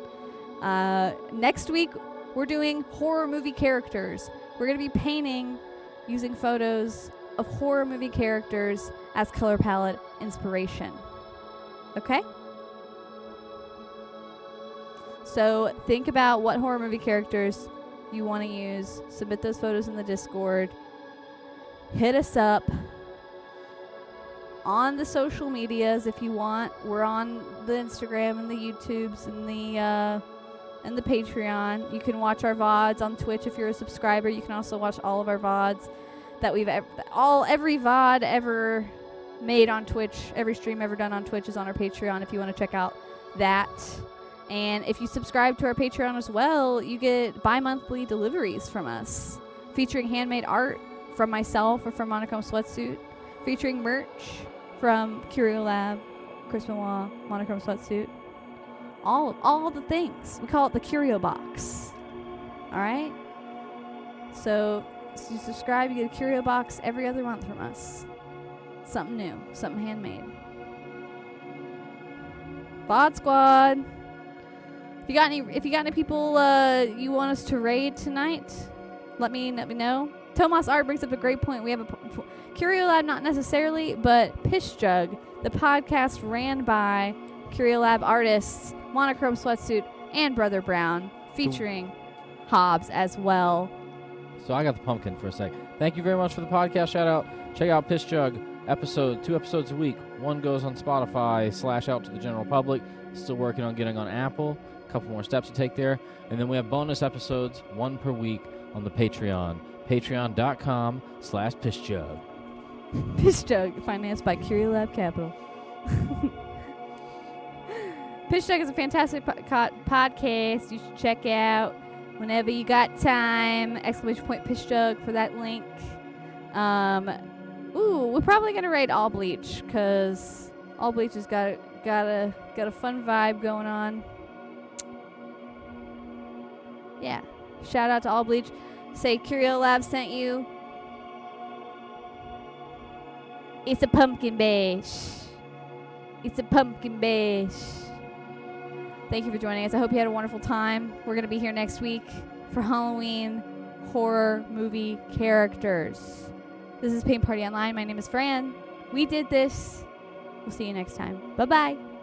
Next week, we're doing horror movie characters. We're going to be painting using photos of horror movie characters as color palette inspiration. Okay? So think about what horror movie characters you want to use. Submit those photos in the Discord. Hit us up on the social medias if you want. We're on the Instagram and the YouTubes and the Patreon. You can watch our VODs on Twitch if you're a subscriber. You can also watch all of our VODs that we've every VOD ever made on Twitch, every stream ever done on Twitch is on our Patreon if you want to check out that. And if you subscribe to our Patreon as well, you get bi-monthly deliveries from us featuring handmade art from myself or from Monochrome Sweatsuit, featuring merch from CurioLab, Chris Benoit, Monochrome Sweatsuit. All the things. We call it the Curio Box. All right? So you subscribe, you get a Curio Box every other month from us. Something new, something handmade. VOD Squad. If you got any people you want us to raid tonight, let me know. Tomas R brings up a great point. We have a CurioLab, not necessarily, but Piss Jug, the podcast ran by CurioLab artists, Monochrome Sweatsuit, and Brother Brown, featuring Hobbs as well. So I got the pumpkin for a sec. Thank you very much for the podcast shout out. Check out Piss Jug, 2 episodes a week. One goes on Spotify / out to the general public. Still working on getting on Apple. A couple more steps to take there. And then we have bonus episodes, 1 per week on the Patreon. Patreon.com/PissJug. Piss Jug, financed by CurioLab Capital. Piss Jug is a fantastic podcast you should check out whenever you got time. ! Piss Jug for that link. We're probably gonna rate All Bleach because All Bleach has got a fun vibe going on. Yeah, shout out to All Bleach. Say CurioLab sent you. It's a pumpkin bash. It's a pumpkin bash. Thank you for joining us. I hope you had a wonderful time. We're going to be here next week for Halloween horror movie characters. This is Paint Party Online. My name is Fran. We did this. We'll see you next time. Bye-bye.